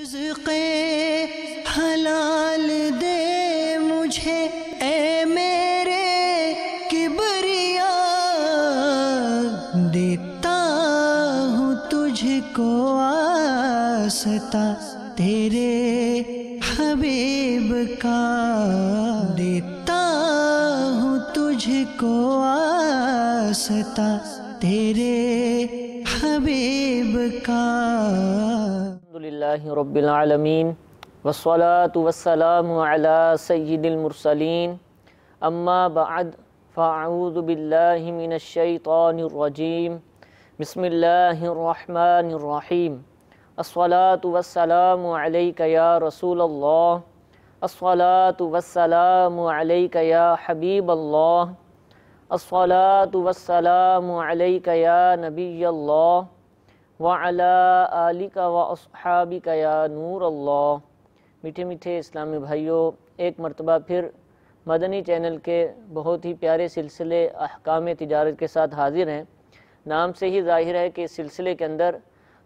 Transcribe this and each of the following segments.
رزق حلال دے مجھے اے میرے کبریا، دیتا ہوں تجھ کو واسطہ تیرے حبیب کا، دیتا ہوں تجھ کو واسطہ تیرے حبیب کا۔ الحمدللہ رب العالمین والصلاة والسلام علی سید المرسلین، اما بعد فاعوذ باللہ من الشیطان الرجیم، بسم اللہ الرحمن الرحیم۔ الصلاة والسلام علیک یا رسول اللہ، الصلاة والسلام علیک یا حبیب اللہ، الصلاة والسلام علیک یا نبی اللہ، وعلی آلک و اصحابک یا نور اللہ۔ میٹھے میٹھے اسلامی بھائیوں، ایک مرتبہ پھر مدنی چینل کے بہت ہی پیارے سلسلے احکام تجارت کے ساتھ حاضر ہیں۔ نام سے ہی ظاہر ہے کہ اس سلسلے کے اندر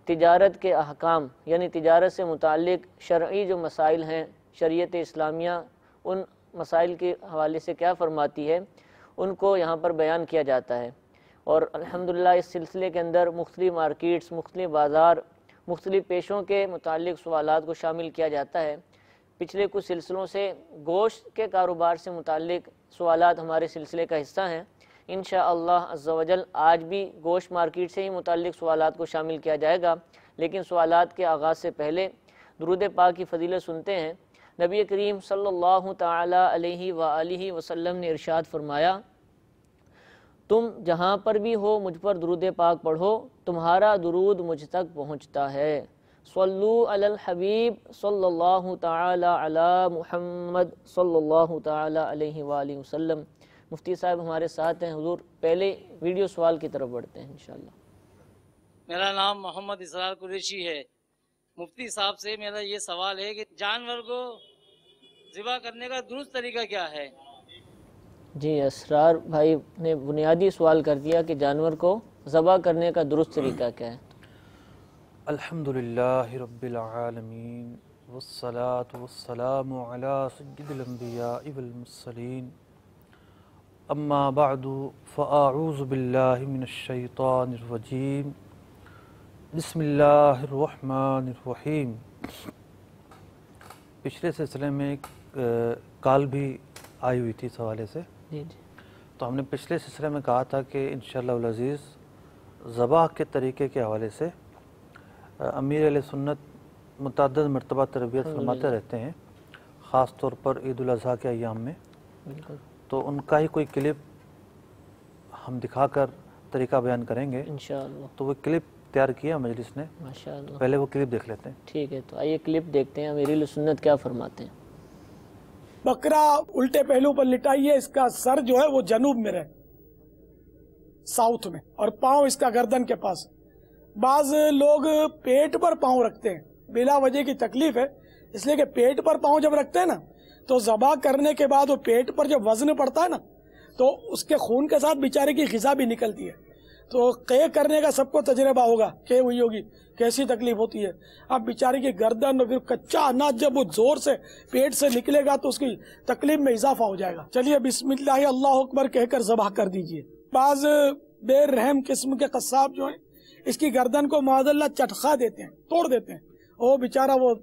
تجارت کے احکام، یعنی تجارت سے متعلق شرعی جو مسائل ہیں، شریعت اسلامیہ ان مسائل کے حوالے سے کیا فرماتی ہے، ان کو یہاں پر بیان کیا جاتا ہے۔ اور الحمدللہ اس سلسلے کے اندر مختلف مارکیٹس، مختلف بازار، مختلف پیشوں کے متعلق سوالات کو شامل کیا جاتا ہے۔ پچھلے کچھ سلسلوں سے گوشت کے کاروبار سے متعلق سوالات ہمارے سلسلے کا حصہ ہیں۔ انشاءاللہ عز و جل آج بھی گوشت مارکیٹ سے ہی متعلق سوالات کو شامل کیا جائے گا، لیکن سوالات کے آغاز سے پہلے درود پاک کی فضیلت سنتے ہیں۔ نبی کریم صلی اللہ تعالی علیہ وآلہ وسلم نے ارشاد فرمایا، تم جہاں پر بھی ہو مجھ پر درود پاک پڑھو، تمہارا درود مجھ تک پہنچتا ہے۔ صلو علی الحبیب صلی اللہ تعالی علی محمد صلی اللہ تعالی علیہ وآلہ وسلم۔ مفتی صاحب ہمارے ساتھ ہیں، حضور پہلے ویڈیو سوال کی طرف بڑھتے ہیں انشاءاللہ۔ میرا نام محمد اسرار قریشی ہے۔ مفتی صاحب سے میرا یہ سوال ہے کہ جانور کو ذبح کرنے کا درست طریقہ کیا ہے؟ جی، اسرار بھائی نے بنیادی سوال کر دیا کہ جانور کو ذبح کرنے کا درست طریقہ کیا ہے۔ الحمدللہ رب العالمین والصلاة والسلام علی سید الانبیاء والمرسلین، اما بعد فاعوذ باللہ من الشیطان الرجیم، بسم اللہ الرحمن الرحیم۔ پچھلے سلسلے میں ایک کال بھی آئی ہوئی تھی اس حوالے سے، تو ہم نے پچھلے سلسلے میں کہا تھا کہ انشاءاللہ العزیز ذبح کے طریقے کے حوالے سے امیر اہل سنت متعدد مرتبہ تربیت فرماتے رہتے ہیں، خاص طور پر عید الاضحیٰ کے ایام میں، تو ان کا ہی کوئی کلپ ہم دکھا کر طریقہ بیان کریں گے انشاءاللہ۔ تو وہ کلپ تیار کیا مجلس نے، ماشاءاللہ، پہلے وہ کلپ دیکھ لیتے ہیں۔ ٹھیک ہے، تو آئیے کلپ دیکھتے ہیں امیر اہل سنت کیا فرماتے ہیں۔ بکرا الٹے پہلو پر لٹائیے، اس کا سر جو ہے وہ جنوب میں رہے، ساؤتھ میں، اور پاؤں اس کا گردن کے پاس۔ بعض لوگ پیٹ پر پاؤں رکھتے ہیں، بلا وجہ کی تکلیف ہے، اس لیے کہ پیٹ پر پاؤں جب رکھتے ہیں نا تو ذبح کرنے کے بعد وہ پیٹ پر جب وزن پڑتا ہے نا تو اس کے خون کے ساتھ بیچارے کی غذا بھی نکلتی ہے، تو قے کرنے کا سب کو تجربہ ہوگا، کہ ہوئی ہوگی کیسی تکلیف ہوتی ہے۔ اب بیچارے کی گردن اور پھر کچا اناج جب وہ زور سے پیٹ سے نکلے گا تو اس کی تکلیف میں اضافہ ہو جائے گا۔ چلیے بسم اللہ اللہ اکبر کہہ کر ذبح کر دیجئے۔ بعض بے رحم قسم کے قصاب جو ہیں اس کی گردن کو معاذ اللہ چٹخا دیتے ہیں، توڑ دیتے ہیں، وہ بیچارہ وہ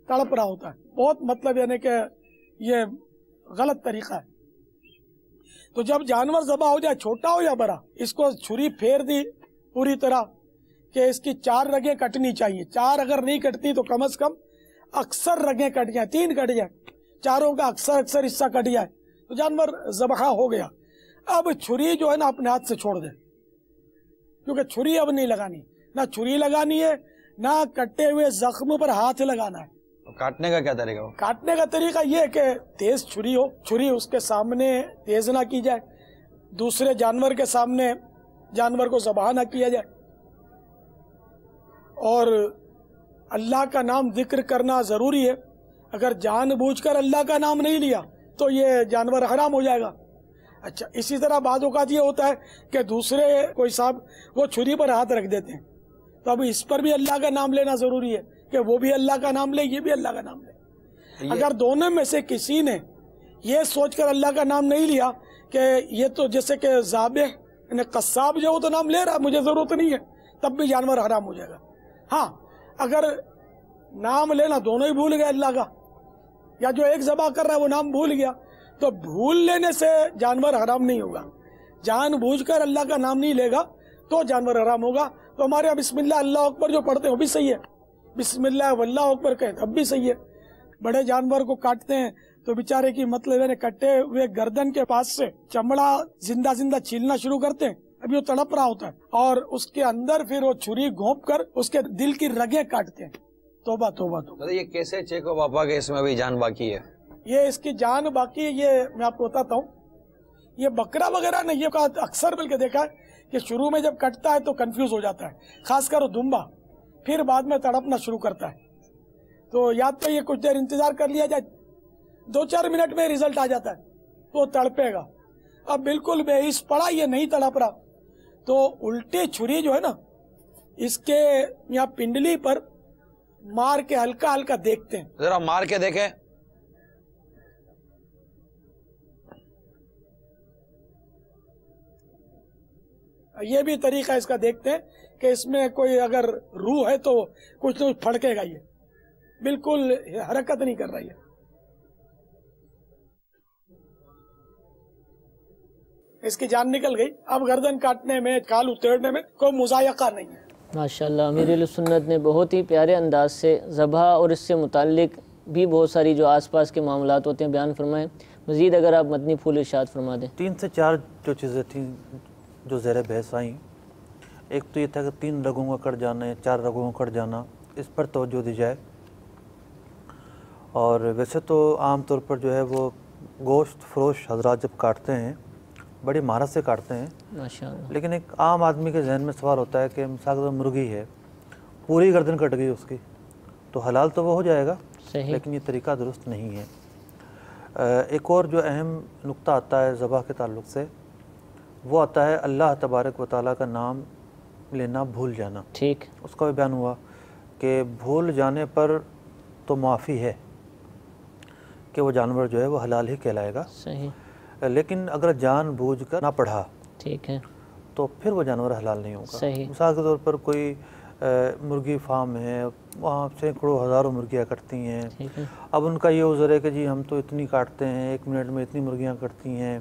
تڑپ رہا ہوتا ہے، بہت مطلب یعنی کہ یہ غلط طریقہ ہے۔ تو جب جانور ذبح ہو جائے، چھوٹا ہو یا بڑا، اس کو چھری پھیر دی پوری طرح کہ اس کی 4 رگیں کٹنی چاہیے، 4 اگر نہیں کٹتی تو کم از کم اکثر رگیں کٹ جائیں، 3 کٹ جائیں، 4 کا اکثر حصہ کٹ جائے تو جانور ذبح ہو گیا۔ اب چھری جو ہے نا اپنے ہاتھ سے چھوڑ دے، کیونکہ چھری اب نہیں لگانی، نہ چھری لگانی ہے نہ کٹے ہوئے زخم پر ہاتھ لگانا ہے۔ کاٹنے کا کیا طریقہ ہو؟ کاٹنے کا طریقہ یہ ہے کہ تیز چھری ہو، چھری اس کے سامنے تیز نہ کی جائے، دوسرے جانور کے سامنے جانور کو ذبح نہ کیا جائے، اور اللہ کا نام ذکر کرنا ضروری ہے۔ اگر جان بوجھ کر اللہ کا نام نہیں لیا تو یہ جانور حرام ہو جائے گا۔ اچھا، اسی طرح بعض اوقات یہ ہوتا ہے کہ دوسرے کوئی صاحب وہ چھری پر ہاتھ رکھ دیتے ہیں، تو اب اس پر بھی اللہ کا نام لینا ضروری ہے کہ وہ بھی اللہ کا نام لے, یہ بھی اللہ کا نام لے. اگر دونوں میں سے کسی نے یہ سوچ کر اللہ کا نام نہیں لیا کہ یہ تو جیسے کہ ذابح یعنی قصاب جو وہ تو نام لے رہا, مجھے ضرورت نہیں ہے, تب بھی جانور حرام ہو جائے گا. ہاں اگر نام لینا دونوں ہی بھول گئے اللہ کا, یا جو ایک ذبح کر رہا ہے وہ نام بھول گیا, تو بھول لینے سے جانور حرام نہیں ہوگا. جان بوجھ کر اللہ کا نام نہیں لے گا تو جانور حرام ہوگا. تو ہمارے یہاں بسم اللہ اللہ اکبر جو پڑھتے ہیں وہ بھی صحیح ہے, بسم اللہ واللہ اکبر کہیں تب بھی صحیح ہے. بڑے جانور کو کاٹتے ہیں تو بیچارے کی مطلب ہے کٹے ہوئے گردن کے پاس سے چمڑا زندہ زندہ چھیلنا شروع کرتے ہیں, ابھی وہ تڑپ رہا ہوتا ہے, اور اس کے اندر پھر وہ چھری گھونپ کر اس کے دل کی رگیں کاٹتے ہیں. توبہ توبہ توبہ. یہ کیسے چیک ہو پاپا کہ اس میں بھی جان باقی ہے؟ یہ اس کی جان باقی ہے, یہ میں آپ کو بتاتا ہوں. یہ بکرا وغیرہ نے یہ اکثر بلکہ دیکھا ہے کہ شروع میں جب کٹتا ہے تو کنفیوز ہو جاتا ہے, خاص کر وہ دمبا, پھر بعد میں تڑپنا شروع کرتا ہے. تو یا تو یہ کچھ دیر انتظار کر لیا جائے, 2-4 منٹ میں ریزلٹ آ جاتا ہے, تو تڑپے گا. اب بالکل بے حس پڑا یہ نہیں تڑپ رہا, تو الٹی چھری جو ہے نا اس کے یہاں پنڈلی پر مار کے ہلکا ہلکا دیکھتے ہیں. ذرا مار کے دیکھیں. یہ بھی طریقہ اس کا دیکھتے ہیں کہ اس میں کوئی اگر روح ہے تو کچھ نہ کچھ پھڑکے گا. یہ بالکل حرکت نہیں کر رہی ہے. اس کی جان نکل گئی. اب گردن کاٹنے میں کال اتیڑنے میں کوئی مذائقہ نہیں ہے. ماشاءاللہ امیر اہل سنت نے بہت ہی پیارے انداز سے ذبح اور اس سے متعلق بھی بہت ساری جو آس پاس کے معاملات ہوتے ہیں بیان فرمائے. مزید اگر آپ مدنی پھول ارشاد فرما دیں. 3 سے 4 جو چیزیں تھیں جو زیر بحث آئیں, ایک تو یہ تھا کہ 3 رگوں کا کٹ جانا یا 4 رگوں کا کٹ جانا, اس پر توجہ دی جائے. اور ویسے تو عام طور پر جو ہے وہ گوشت فروش حضرات جب کاٹتے ہیں بڑی مہارت سے کاٹتے ہیں ماشاءاللہ, لیکن ایک عام آدمی کے ذہن میں سوال ہوتا ہے کہ مثال کے طور پر مرغی ہے, پوری گردن کٹ گئی اس کی, تو حلال تو وہ ہو جائے گا, لیکن یہ طریقہ درست نہیں ہے. ایک اور جو اہم نقطہ آتا ہے ذبح کے تعلق سے, وہ آتا ہے اللہ تبارک و تعالیٰ کا نام لینا بھول جانا. ٹھیک, اس کا بھی بیان ہوا کہ بھول جانے پر تو معافی ہے کہ وہ جانور جو ہے وہ حلال ہی کہلائے گا. صحیح. لیکن اگر جان بوجھ کر نہ پڑھا ٹھیک ہے تو پھر وہ جانور حلال نہیں ہوگا. صحیح. مثال کے طور پر کوئی مرغی فارم ہے, وہاں سینکڑوں ہزاروں مرغیاں کٹتی ہیں. اب ان کا یہ عذر ہے کہ جی ہم تو اتنی کاٹتے ہیں, 1 منٹ میں اتنی مرغیاں کٹتی ہیں,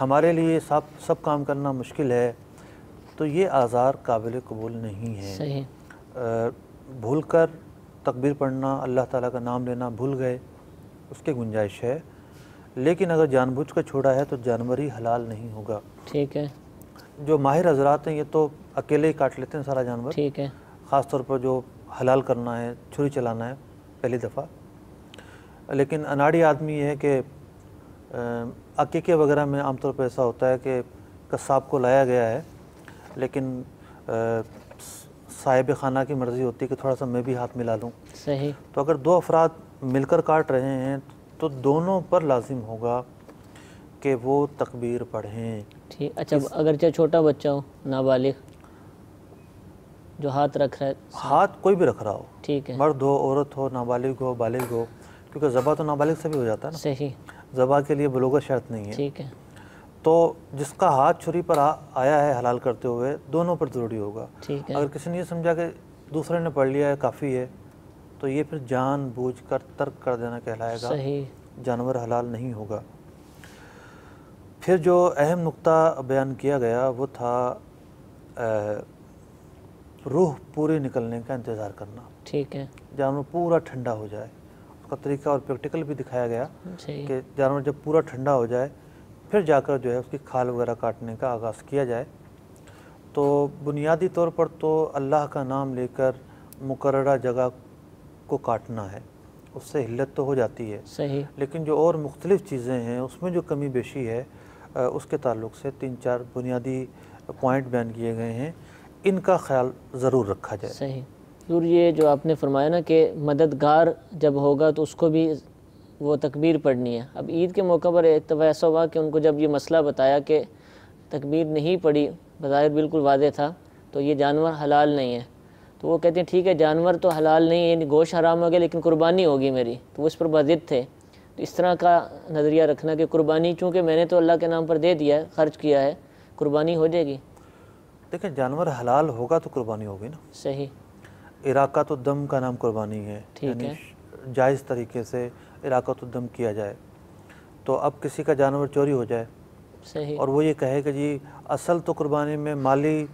ہمارے لیے سب کام کرنا مشکل ہے. تو یہ آزار قابل قبول نہیں ہے. صحیح. بھول کر تکبیر پڑھنا, اللہ تعالیٰ کا نام لینا بھول گئے, اس کی گنجائش ہے, لیکن اگر جان بوجھ کر چھوڑا ہے تو جانور ہی حلال نہیں ہوگا. ٹھیک ہے. جو ماہر حضرات ہیں یہ تو اکیلے ہی کاٹ لیتے ہیں سارا جانور. ٹھیک ہے. خاص طور پر جو حلال کرنا ہے, چھری چلانا ہے پہلی دفعہ. لیکن اناڑی آدمی یہ ہے کہ عقیقے وغیرہ میں عام طور پر ایسا ہوتا ہے کہ قصاب کو لایا گیا ہے, لیکن صاحب خانہ کی مرضی ہوتی ہے کہ تھوڑا سا میں بھی ہاتھ ملا لوں. صحیح. تو اگر 2 افراد مل کر کاٹ رہے ہیں تو دونوں پر لازم ہوگا کہ وہ تکبیر پڑھیں. ٹھیک. اچھا اگرچہ چھوٹا بچہ ہو, نابالغ جو ہاتھ رکھ رہا ہے, ہاتھ کوئی بھی رکھ رہا ہو, ٹھیک ہے, مرد ہو, عورت ہو, نابالغ ہو, بالغ ہو, کیونکہ ذبح تو نابالغ سے بھی ہو جاتا ہے نا. صحیح. ذبح کے لیے بلوغت شرط نہیں ہے. ٹھیک ہے. تو جس کا ہاتھ چھری پر آیا ہے حلال کرتے ہوئے, دونوں پر ضروری ہوگا. ٹھیک ہے. اگر کسی نے یہ سمجھا کہ دوسرے نے پڑھ لیا ہے کافی ہے, تو یہ پھر جان بوجھ کر ترک کر دینا کہلائے گا. صحیح. جانور حلال نہیں ہوگا. پھر جو اہم نقطہ بیان کیا گیا وہ تھا روح پوری نکلنے کا انتظار کرنا. ٹھیک ہے. جانور پورا ٹھنڈا ہو جائے, اس کا طریقہ اور پریکٹیکل بھی دکھایا گیا کہ جانور جب پورا ٹھنڈا ہو جائے پھر جا کر جو ہے اس کی کھال وغیرہ کاٹنے کا آغاز کیا جائے. تو بنیادی طور پر تو اللہ کا نام لے کر مقررہ جگہ کو کاٹنا ہے, اس سے حلت تو ہو جاتی ہے. صحیح. لیکن جو اور مختلف چیزیں ہیں اس میں جو کمی بیشی ہے اس کے تعلق سے 3-4 بنیادی پوائنٹ بیان کیے گئے ہیں, ان کا خیال ضرور رکھا جائے. صحیح. ضرور یہ جو آپ نے فرمایا نا کہ مددگار جب ہوگا تو اس کو بھی وہ تکبیر پڑھنی ہے. اب عید کے موقع پر ایک دفعہ ایسا ہوا کہ ان کو جب یہ مسئلہ بتایا کہ تکبیر نہیں پڑھی, بظاہر بالکل واضح تھا, تو یہ جانور حلال نہیں ہے. تو وہ کہتے ہیں ٹھیک ہے جانور تو حلال نہیں ہے، گوشت حرام ہو گیا لیکن قربانی ہوگی میری، تو وہ اس پر باضد تھے۔ تو اس طرح کا نظریہ رکھنا کہ قربانی چونکہ میں نے تو اللہ کے نام پر دے دیا ہے، خرچ کیا ہے، قربانی ہو جائے گی۔ دیکھیں جانور حلال ہوگا تو قربانی ہوگی نا۔ صحیح، اراقۃ الدم کا نام قربانی ہے، ٹھیک ہے، جائز طریقے سے اراقۃ الدم کیا جائے۔ تو اب کسی کا جانور چوری ہو جائے صحیح، اور وہ یہ کہے کہ جی اصل تو قربانی میں مالی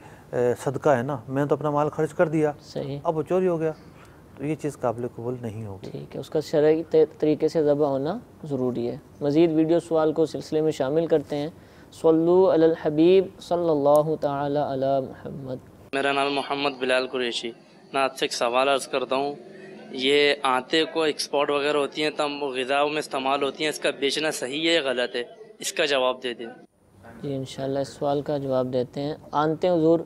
صدقہ ہے نا، میں تو اپنا مال خرچ کر دیا، صحیح، اب وہ چوری ہو گیا، تو یہ چیز قابل قبول نہیں ہوگی۔ ٹھیک ہے، اس کا شرعی طریقے سے ذبح ہونا ضروری ہے۔ مزید ویڈیو سوال کو سلسلے میں شامل کرتے ہیں۔ صلو علی الحبیب صلی اللہ تعالی علی محمد۔ میرا نام محمد بلال قریشی۔ میں آپ سے ایک سوال عرض کرتا ہوں، یہ آٹے کو ایکسپورٹ وغیرہ ہوتی ہیں تب غذاؤں میں استعمال ہوتی ہیں، اس کا بیچنا صحیح ہے یا غلط ہے؟ اس کا جواب دے دیں۔ جی انشاءاللہ اس سوال کا جواب دیتے ہیں۔ آنتے حضور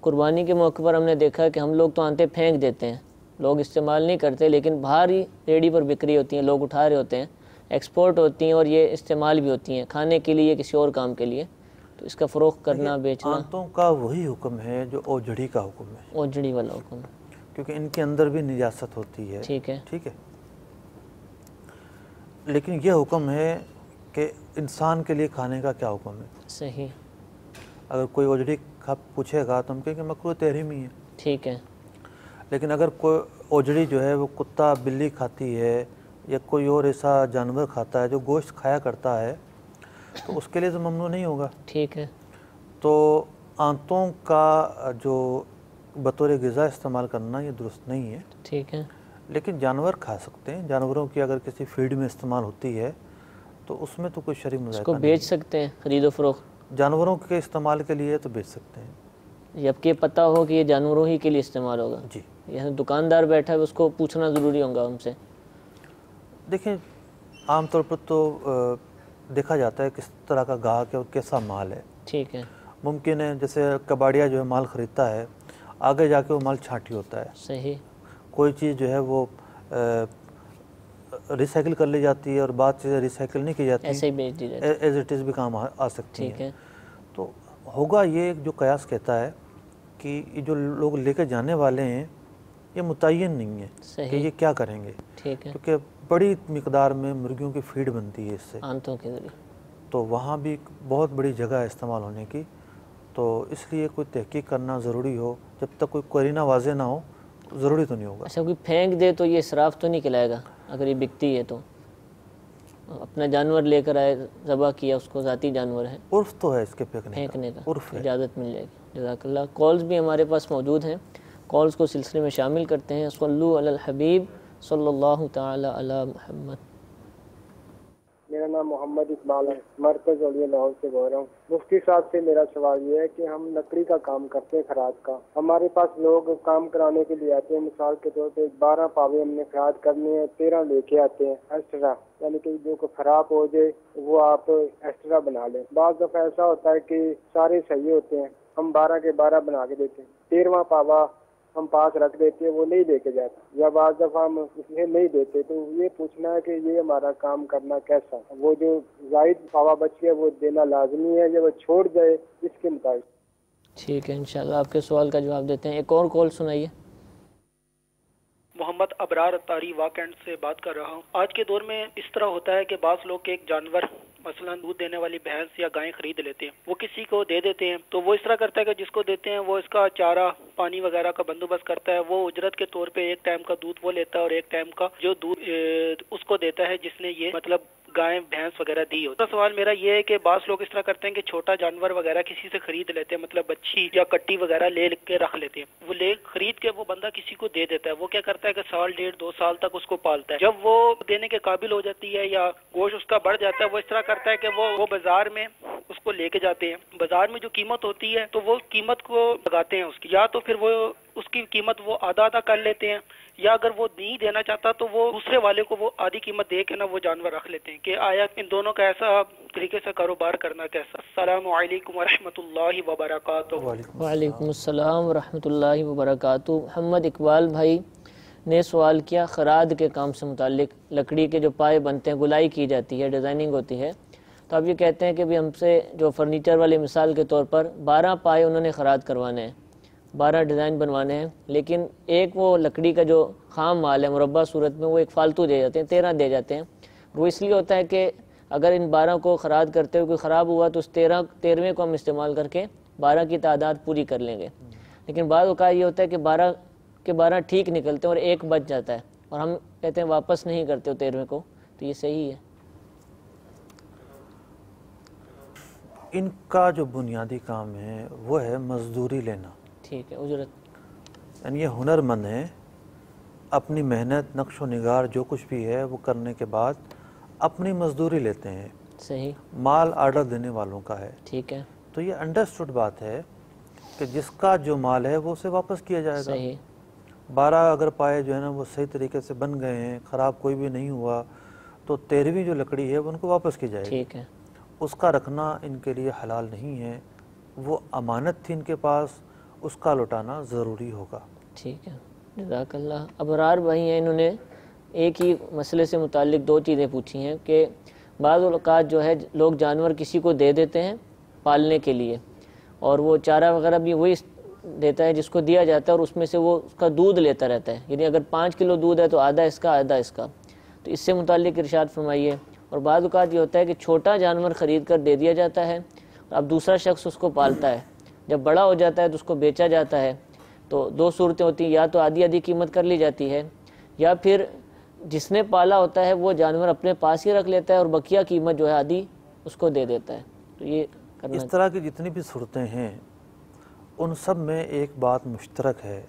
قربانی کے موقع پر ہم نے دیکھا کہ ہم لوگ تو آنتے پھینک دیتے ہیں، لوگ استعمال نہیں کرتے، لیکن باہر ہی ریڈی پر بکری ہوتی ہیں، لوگ اٹھا رہے ہوتے ہیں، ایکسپورٹ ہوتی ہیں اور یہ استعمال بھی ہوتی ہیں کھانے کے لیے، کسی اور کام کے لیے، تو اس کا فروخت کرنا بیچنا آنتوں کا وہی حکم ہے جو اوجڑی کا حکم ہے، اوجڑی والا حکم ہے۔ کیونکہ ان کے اندر بھی نجاست ہوتی ہے، ٹھیک ہے، ٹھیک ہے، لیکن یہ حکم ہے کہ انسان کے لیے کھانے کا کیا حکم ہے۔ صحیح، اگر کوئی اوجڑی پوچھے گا تو ہم کہیں کہ مکروہ تحریمی ہے، ٹھیک ہے، لیکن اگر کوئی اوجڑی جو ہے وہ کتا بلی کھاتی ہے یا کوئی اور ایسا جانور کھاتا ہے جو گوشت کھایا کرتا ہے تو اس کے لیے تو ممنوع نہیں ہوگا۔ ٹھیک ہے، تو آنتوں کا جو بطور غذا استعمال کرنا یہ درست نہیں ہے، ٹھیک ہے، لیکن جانور کھا سکتے ہیں۔ جانوروں کی اگر کسی فیڈ میں استعمال ہوتی ہے تو اس میں تو کوئی شرعی اس مذائقہ کو نہیں بیچ سکتے ہیں خرید و فروخت، ہے۔ جانوروں کے استعمال کے لیے تو بیچ سکتے ہیں، جبکہ یہ پتہ ہو کہ یہ جانوروں ہی کے لیے استعمال ہوگا۔ جی۔ یہاں دکاندار بیٹھا ہے اس کو پوچھنا ضروری ہوگا ہم سے۔ دیکھیں عام طور پر تو دیکھا جاتا ہے کس طرح کا گاہک ہے اور کیسا مال ہے۔ ٹھیک ہے، ممکن ہے جیسے کباڑیا جو ہے مال خریدتا ہے، آگے جا کے وہ مال چھانٹی ہوتا ہے، صحیح، کوئی چیز جو ہے وہ ریسائیکل کر لی جاتی ہے اور بعض چیزیں ریسائیکل نہیں کی جاتی، ایسے ہی بیچ دی جاتی ہے۔ ایز اٹ از بھی کام آ سکتی ٹھیک ہیں۔ ہے، تو ہوگا یہ جو قیاس کہتا ہے کہ یہ جو لوگ لے کے جانے والے ہیں یہ متعین نہیں ہے کہ صحیح، یہ کیا کریں گے، ٹھیک ہے، کیونکہ بڑی مقدار میں مرغیوں کی فیڈ بنتی ہے اس سے، آنتوں کے ذریعے۔ تو وہاں بھی بہت بڑی جگہ ہے استعمال ہونے کی، تو اس لیے کوئی تحقیق کرنا ضروری ہو، جب تک کوئی قرینہ واضح نہ ہو ضروری تو نہیں ہوگا۔ اچھا کوئی پھینک دے تو یہ اسراف تو نہیں کہلائے گا اگر یہ بکتی ہے تو؟ اپنا جانور لے کر آئے، ذبح کیا، اس کو ذاتی جانور ہے، عرف تو ہے اس کے پھینکنے کا، عرف ہے۔ اجازت مل جائے گی۔ جزاک اللہ۔ کالز بھی ہمارے پاس موجود ہیں، کالز کو سلسلے میں شامل کرتے ہیں۔ صلو علی الحبیب صلی اللہ تعالی علی محمد۔ میرا نام محمد اقبال ہے، مرکز اولیاء لاہور سے بول رہا ہوں۔ مفتی صاحب سے میرا سوال یہ ہے کہ ہم لکڑی کا کام کرتے ہیں، خراج کا، ہمارے پاس لوگ کام کرانے کے لیے آتے ہیں، مثال کے طور پہ 12 پاوے ہم نے خراج کرنے ہیں، 13 لے کے آتے ہیں ایکسٹرا، یعنی کہ جو خراب ہو جائے وہ آپ ایکسٹرا بنا لیں۔ بعض دفعہ ایسا ہوتا ہے کہ سارے صحیح ہوتے ہیں، ہم 12 کے 12 بنا کے دیتے ہیں، 13واں پاوا ہم پاس رکھ دیتے ہیں، وہ نہیں لے کے جاتا، یا بعض دفعہ ہم اسے نہیں دیتے۔ تو یہ پوچھنا ہے کہ یہ ہمارا کام کرنا کیسا، وہ جو زائد پاوا بچ گیا وہ دینا لازمی ہے یا وہ چھوڑ جائے، اس کے مطابق؟ ٹھیک ہے، انشاءاللہ آپ کے سوال کا جواب دیتے ہیں۔ ایک اور کال سنائیے۔ محمد ابرار اتاری واکنڈ سے بات کر رہا ہوں۔ آج کے دور میں اس طرح ہوتا ہے کہ بعض لوگ ایک جانور مثلا دودھ دینے والی بھینس یا گائیں خرید لیتے ہیں، وہ کسی کو دے دیتے ہیں، تو وہ اس طرح کرتا ہے کہ جس کو دیتے ہیں وہ اس کا چارہ پانی وغیرہ کا بندوبست کرتا ہے، وہ اجرت کے طور پہ ایک ٹائم کا دودھ وہ لیتا ہے اور ایک ٹائم کا جو دودھ اس کو دیتا ہے جس نے یہ مطلب گائیں بھینس وغیرہ دی ہو۔ سوال میرا یہ ہے کہ بعض لوگ اس طرح کرتے ہیں کہ چھوٹا جانور وغیرہ کسی سے خرید لیتے ہیں، مطلب بچھی یا کٹی وغیرہ لے کے رکھ لیتے ہیں، وہ لے خرید کے وہ بندہ کسی کو دے دیتا ہے، وہ کیا کرتا ہے کہ 1.5 1.5 2 سال تک اس کو پالتا ہے، جب وہ دینے کے قابل ہو جاتی ہے یا گوشت اس کا بڑھ جاتا ہے، وہ اس طرح کرتا ہے کہ وہ بازار میں اس کو لے کے جاتے ہیں، بازار میں جو قیمت ہوتی ہے تو وہ قیمت کو لگاتے ہیں اس کی، یا تو پھر وہ اس کی قیمت وہ آدھا کر لیتے ہیں، یا اگر وہ نہیں دینا چاہتا تو وہ دوسرے والے کو وہ آدھی قیمت دے کے نا وہ جانور رکھ لیتے ہیں، کہ آیا ان دونوں کا ایسا طریقے سے کاروبار کرنا کیسا؟ السلام علیکم ورحمۃ اللہ وبرکاتہ۔ وعلیکم السلام ورحمۃ اللہ وبرکاتہ۔ محمد اقبال بھائی نے سوال کیا خراد کے کام سے متعلق، لکڑی کے جو پائے بنتے ہیں، گلائی کی جاتی ہے، ڈیزائننگ ہوتی ہے، تو آپ یہ کہتے ہیں کہ بھی ہم سے جو فرنیچر والے مثال کے طور پر 12 پائے انہوں نے خراد کروانے ہیں، 12 ڈیزائن بنوانے ہیں، لیکن ایک وہ لکڑی کا جو خام مال ہے مربع صورت میں وہ ایک فالتو دے جاتے ہیں، 13 دے جاتے ہیں۔ وہ اس لیے ہوتا ہے کہ اگر ان 12 کو خراج کرتے ہوئے کوئی خراب ہوا تو اس 13ویں کو ہم استعمال کر کے 12 کی تعداد پوری کر لیں گے۔ لیکن بعض اوقات یہ ہوتا ہے کہ 12 کے 12 ٹھیک نکلتے ہیں اور ایک بچ جاتا ہے اور ہم کہتے ہیں واپس نہیں کرتے ہو 13ویں کو، تو یہ صحیح ہے۔ ان کا جو بنیادی کام ہے وہ ہے مزدوری لینا، ٹھیک ہے، اجرت، یعنی یہ ہنر مند ہیں، اپنی محنت نقش و نگار جو کچھ بھی ہے وہ کرنے کے بعد اپنی مزدوری لیتے ہیں، صحیح، مال آرڈر دینے والوں کا ہے۔ ٹھیک ہے، تو یہ انڈرسٹوڈ بات ہے کہ جس کا جو مال ہے وہ اسے واپس کیا جائے گا۔ صحیح، 12 اگر پائے جو ہے نا وہ صحیح طریقے سے بن گئے ہیں، خراب کوئی بھی نہیں ہوا، تو 13ویں جو لکڑی ہے وہ ان کو واپس کی جائے گی۔ ٹھیک ہے، اس کا رکھنا ان کے لیے حلال نہیں ہے، وہ امانت تھی ان کے پاس، اس کا لوٹانا ضروری ہوگا۔ ٹھیک ہے، جزاک اللہ۔ ابرار بھائی ہیں، انہوں نے ایک ہی مسئلے سے متعلق 2 چیزیں پوچھی ہیں کہ بعض اوقات جو ہے لوگ جانور کسی کو دے دیتے ہیں پالنے کے لیے، اور وہ چارہ وغیرہ بھی وہی دیتا ہے جس کو دیا جاتا ہے، اور اس میں سے وہ اس کا دودھ لیتا رہتا ہے، یعنی اگر 5 کلو دودھ ہے تو آدھا اس کا آدھا اس کا، تو اس سے متعلق ارشاد فرمائیے۔ اور بعض اوقات یہ ہوتا ہے کہ چھوٹا جانور خرید کر دے دیا جاتا ہے، اب دوسرا شخص اس کو پالتا ہے، جب بڑا ہو جاتا ہے تو اس کو بیچا جاتا ہے۔ تو 2 صورتیں ہوتی ہیں، یا تو آدھی آدھی قیمت کر لی جاتی ہے، یا پھر جس نے پالا ہوتا ہے وہ جانور اپنے پاس ہی رکھ لیتا ہے اور بقیہ قیمت جو ہے آدھی اس کو دے دیتا ہے۔ تو یہ کرنا اس طرح کی جتنی بھی صورتیں ہیں ان سب میں ایک بات مشترک ہے،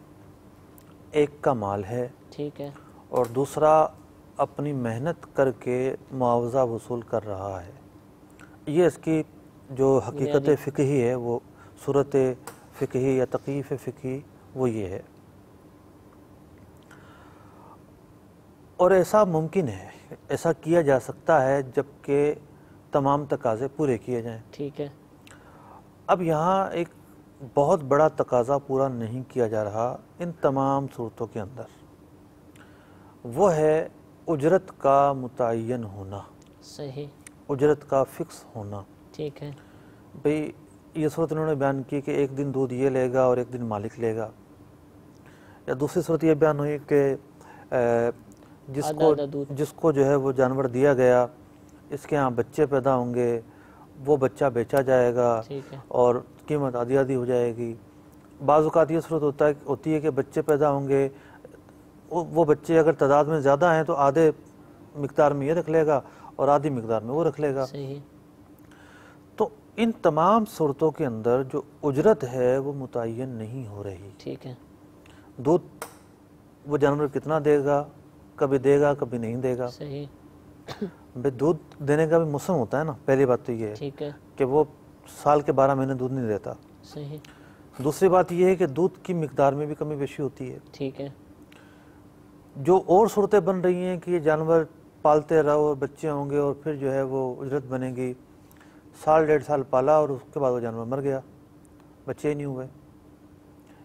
ایک کا مال ہے، ٹھیک ہے، اور دوسرا اپنی محنت کر کے معاوضہ وصول کر رہا ہے۔ یہ اس کی جو حقیقت فقہی ہے، وہ صورت فقہی یا تکیف فقہی وہ یہ ہے۔ اور ایسا ممکن ہے، ایسا کیا جا سکتا ہے جبکہ تمام تقاضے پورے کیے جائیں۔ ٹھیک ہے، اب یہاں ایک بہت بڑا تقاضا پورا نہیں کیا جا رہا ان تمام صورتوں کے اندر، وہ ہے اجرت کا متعین ہونا، صحیح، اجرت کا فکس ہونا۔ ٹھیک ہے، بھئی یہ صورت انہوں نے بیان کی کہ ایک دن دودھ یہ لے گا اور ایک دن مالک لے گا، یا دوسری صورت یہ بیان ہوئی کہ جس کو جو ہے وہ جانور دیا گیا اس کے ہاں بچے پیدا ہوں گے، وہ بچہ بیچا جائے گا اور قیمت آدھی آدھی ہو جائے گی۔ بعض اوقات یہ صورت ہوتی ہے کہ بچے پیدا ہوں گے، وہ بچے اگر تعداد میں زیادہ ہیں تو آدھے مقدار میں یہ رکھ لے گا اور آدھی مقدار میں وہ رکھ لے گا۔ صحیح، تو ان تمام صورتوں کے اندر جو اجرت ہے وہ متعین نہیں ہو رہی۔ ٹھیک ہے، دودھ وہ جانور کتنا دے گا، کبھی دے گا کبھی نہیں دے گا۔ صحیح، بھئی دودھ دینے کا بھی موسم ہوتا ہے نا، پہلی بات تو یہ ہے ٹھیک ہے، کہ وہ سال کے 12 مہینے دودھ نہیں دیتا۔ صحیح، دوسری بات یہ ہے کہ دودھ کی مقدار میں بھی کمی بیشی ہوتی ہے۔ ٹھیک ہے، جو اور صورتیں بن رہی ہیں کہ یہ جانور پالتے رہو اور بچے ہوں گے اور پھر جو ہے وہ اجرت بنے گی، 1.5 سال پالا اور اس کے بعد وہ جانور مر گیا، بچے ہی نہیں ہوئے،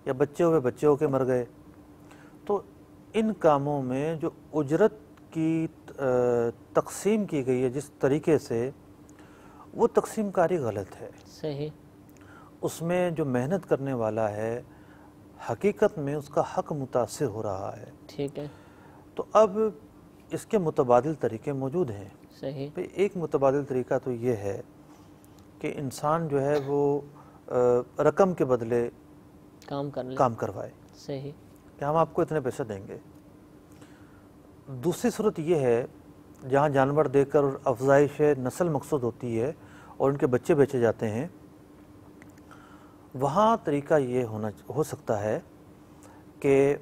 یا بچے ہوئے بچے ہو کے مر گئے۔ تو ان کاموں میں جو اجرت کی تقسیم کی گئی ہے جس طریقے سے، وہ تقسیم کاری غلط ہے۔ صحیح، اس میں جو محنت کرنے والا ہے حقیقت میں اس کا حق متاثر ہو رہا ہے۔ ٹھیک ہے، تو اب اس کے متبادل طریقے موجود ہیں۔ صحیح، ایک متبادل طریقہ تو یہ ہے کہ انسان جو ہے وہ رقم کے بدلے کام کروائے، صحیح، کہ ہم آپ کو اتنے پیسے دیں گے۔ دوسری صورت یہ ہے جہاں جانور دے کر افزائش نسل مقصود ہوتی ہے اور ان کے بچے بیچے جاتے ہیں، وہاں طریقہ یہ ہو سکتا ہے کہ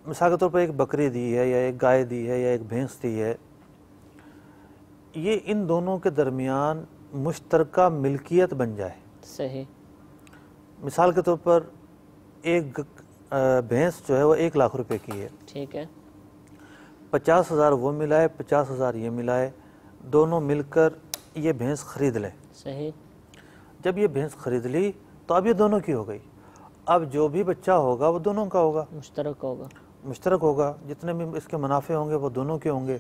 مثال کے طور پر ایک بکری دی ہے یا ایک گائے دی ہے یا ایک بھینس دی ہے، یہ ان دونوں کے درمیان مشترکہ ملکیت بن جائے۔ صحیح، مثال کے طور پر ایک بھینس جو ہے وہ 1 لاکھ روپے کی ہے، ٹھیک ہے، 50,000 وہ ملائے 50,000 یہ ملائے، دونوں مل کر یہ بھینس خرید لیں۔ صحیح، جب یہ بھینس خرید لی تو اب یہ دونوں کی ہو گئی، اب جو بھی بچہ ہوگا وہ دونوں کا ہوگا، مشترک ہوگا، جتنے بھی اس کے منافع ہوں گے وہ دونوں کے ہوں گے۔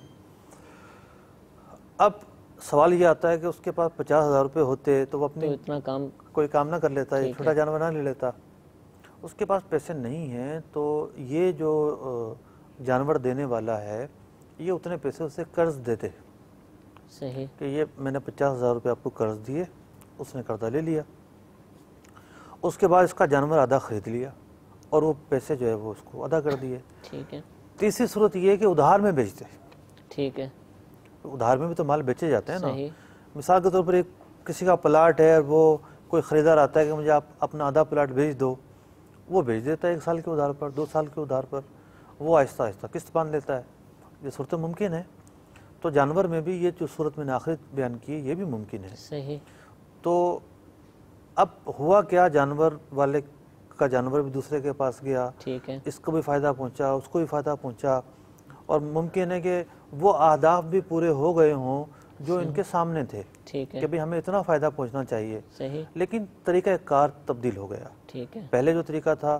اب سوال یہ آتا ہے کہ اس کے پاس 50,000 روپے ہوتے تو وہ اپنی اتنا کام کوئی کام نہ کر لیتا، یہ چھوٹا جانور نہ لے لیتا، اس کے پاس پیسے نہیں ہیں تو یہ جو جانور دینے والا ہے یہ اتنے پیسے اسے قرض دیتے صحیح کہ یہ میں نے 50,000 روپے آپ کو قرض دیے، اس نے قرضہ لے لیا، اس کے بعد اس کا جانور آدھا خرید لیا اور وہ پیسے جو ہے وہ اس کو ادا کر دیے۔ ٹھیک ہے۔ تیسری صورت یہ ہے کہ ادھار میں بیچتے، ٹھیک ہے، ادھار میں بھی تو مال بیچے جاتے ہیں نا۔ صحیح، مثال کے طور پر ایک کسی کا پلاٹ ہے، وہ کوئی خریدار آتا ہے کہ مجھے آپ اپنا آدھا پلاٹ بیچ دو، وہ بیچ دیتا ہے 1 سال کے ادھار پر، 2 سال کے ادھار پر، وہ آہستہ آہستہ قسط باندھ لیتا ہے۔ یہ صورت ممکن ہے۔ تو جانور میں بھی یہ جو صورت میں نے آخری بیان کی ہے یہ بھی ممکن ہے۔ صحیح۔ تو اب ہوا کیا، جانور والے کا جانور بھی دوسرے کے پاس گیا، ٹھیک ہے، اس کو بھی فائدہ پہنچا، اس کو بھی فائدہ پہنچا، اور ممکن ہے کہ وہ اہداف بھی پورے ہو گئے ہوں جو ان کے سامنے تھے ٹھیک ہے، کہ بھئی ہمیں اتنا فائدہ پہنچنا چاہیے، صحیح، لیکن طریقہ کار تبدیل ہو گیا۔ ٹھیک ہے، پہلے جو طریقہ تھا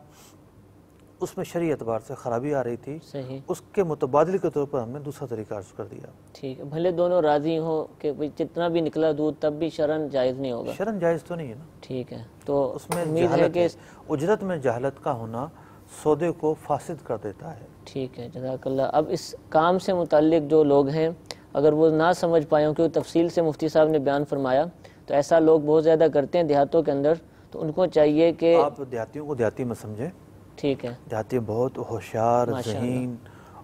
اس میں شرعی اعتبار سے خرابی آ رہی تھی، صحیح، اس کے متبادل کے طور پر ہم نے دوسرا طریقہ عرض کر دیا۔ ٹھیک ہے، بھلے دونوں راضی ہوں کہ جتنا بھی نکلا دودھ تب بھی شرعاً جائز نہیں ہوگا۔ شرعاً جائز تو نہیں ہے نا، ٹھیک ہے، تو اس میں امید ہے جہالت کہ ہے، اجرت میں جہالت کا ہونا سودے کو فاسد کر دیتا ہے۔ ٹھیک ہے، جزاک اللہ۔ اب اس کام سے متعلق جو لوگ ہیں اگر وہ نہ سمجھ پائے ہوں، کیونکہ تفصیل سے مفتی صاحب نے بیان فرمایا، تو ایسا لوگ بہت زیادہ کرتے ہیں دیہاتوں کے اندر، تو ان کو چاہیے کہ آپ دیہاتیوں کو دیہاتی میں سمجھیں، ٹھیک ہے، دیہاتی بہت ہوشیار، ذہین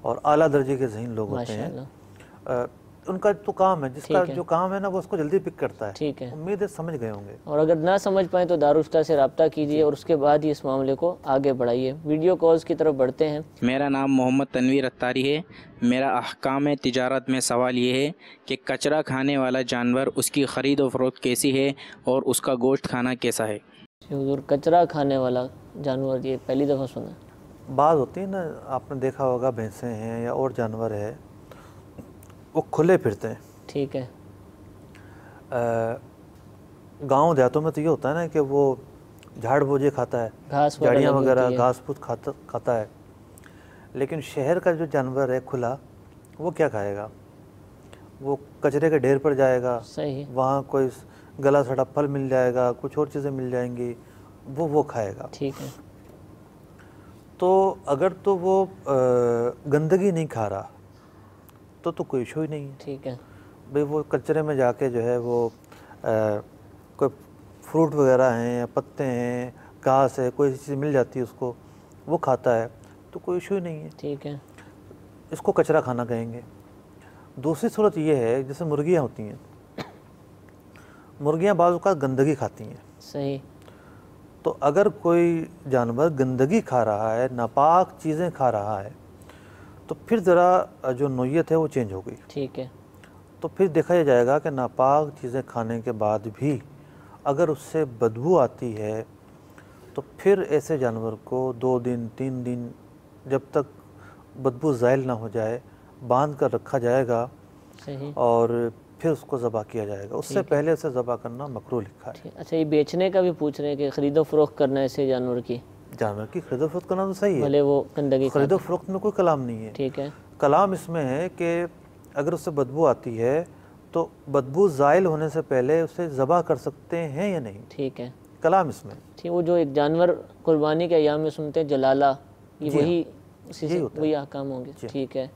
اور اعلیٰ درجے کے ذہین لوگ ہوتے ہیں۔ ان کا تو کام ہے، جس کا جو کام ہے نا وہ اس کو جلدی پک کرتا ہے۔ ٹھیک ہے، امید ہے سمجھ گئے ہوں گے۔ اور اگر نہ سمجھ پائیں تو دارالفتہ سے رابطہ کیجیے اور اس کے بعد ہی اس معاملے کو آگے بڑھائیے۔ ویڈیو کالز کی طرف بڑھتے ہیں۔ میرا نام محمد تنویر اتاری ہے۔ میرا احکام تجارت میں سوال یہ ہے کہ کچرا کھانے والا جانور، اس کی خرید و فروخت کیسی ہے اور اس کا گوشت کھانا کیسا ہے؟ حضور، کچرا کھانے والا جانور یہ پہلی دفعہ سنا۔ بعض ہوتی ہیں نا، آپ نے دیکھا ہوگا بھینسیں ہیں یا اور جانور ہے، وہ کھلے پھرتے ہیں۔ ٹھیک ہے، گاؤں دیہاتوں میں تو یہ ہوتا ہے نا کہ وہ جھاڑ بوجھے کھاتا ہے، گھاس جھاڑیاں وغیرہ، گھاس پھوس کھاتا ہے، لیکن شہر کا جو جانور ہے کھلا، وہ کیا کھائے گا؟ وہ کچرے کے ڈھیر پر جائے گا، صحیح، وہاں کوئی گلا سڑا پھل مل جائے گا، کچھ اور چیزیں مل جائیں گی، وہ کھائے گا۔ ٹھیک ہے، تو اگر تو وہ گندگی نہیں کھا رہا تو کوئی ایشو ہی نہیں ہے۔ ٹھیک ہے، بھئی وہ کچرے میں جا کے جو ہے وہ کوئی فروٹ وغیرہ ہیں یا پتے ہیں، گھاس ہے، کوئی چیز مل جاتی ہے اس کو، وہ کھاتا ہے تو کوئی ایشو ہی نہیں ہے۔ ٹھیک ہے، اس کو کچرا کھانا کہیں گے۔ دوسری صورت یہ ہے جیسے مرغیاں ہوتی ہیں، مرغیاں بعض اوقات گندگی کھاتی ہیں۔ صحیح، تو اگر کوئی جانور گندگی کھا رہا ہے، ناپاک چیزیں کھا رہا ہے، تو پھر ذرا جو نوعیت ہے وہ چینج ہو گئی۔ ٹھیک ہے، تو پھر دیکھا یہ جائے گا کہ ناپاک چیزیں کھانے کے بعد بھی اگر اس سے بدبو آتی ہے تو پھر ایسے جانور کو 2 دن 3 دن جب تک بدبو زائل نہ ہو جائے باندھ کر رکھا جائے گا، صحیح، اور پھر اس کو ذبح کیا جائے گا۔ اس سے پہلے اسے ذبح کرنا مکروہ لکھا ہے۔ اچھا، یہ بیچنے کا بھی پوچھ رہے ہیں کہ خرید و فروخت کرنا ہے ایسے جانور کی؟ جانور کی خرید و فروخت کرنا تو صحیح ہے، بھلے وہ گندگی خرید و فروخت میں کوئی کلام نہیں ہے۔ ٹھیک ہے، کلام اس میں ہے کہ اگر اس سے بدبو آتی ہے تو بدبو زائل ہونے سے پہلے اسے ذبح کر سکتے ہیں یا نہیں، ٹھیک ہے، کلام اس میں۔ ٹھیک، وہ جو ایک جانور قربانی کے ایام میں سنتے ہیں جلالہ، یہ وہی اسی سے وہی احکام ہوں گے۔ ٹھیک ہے،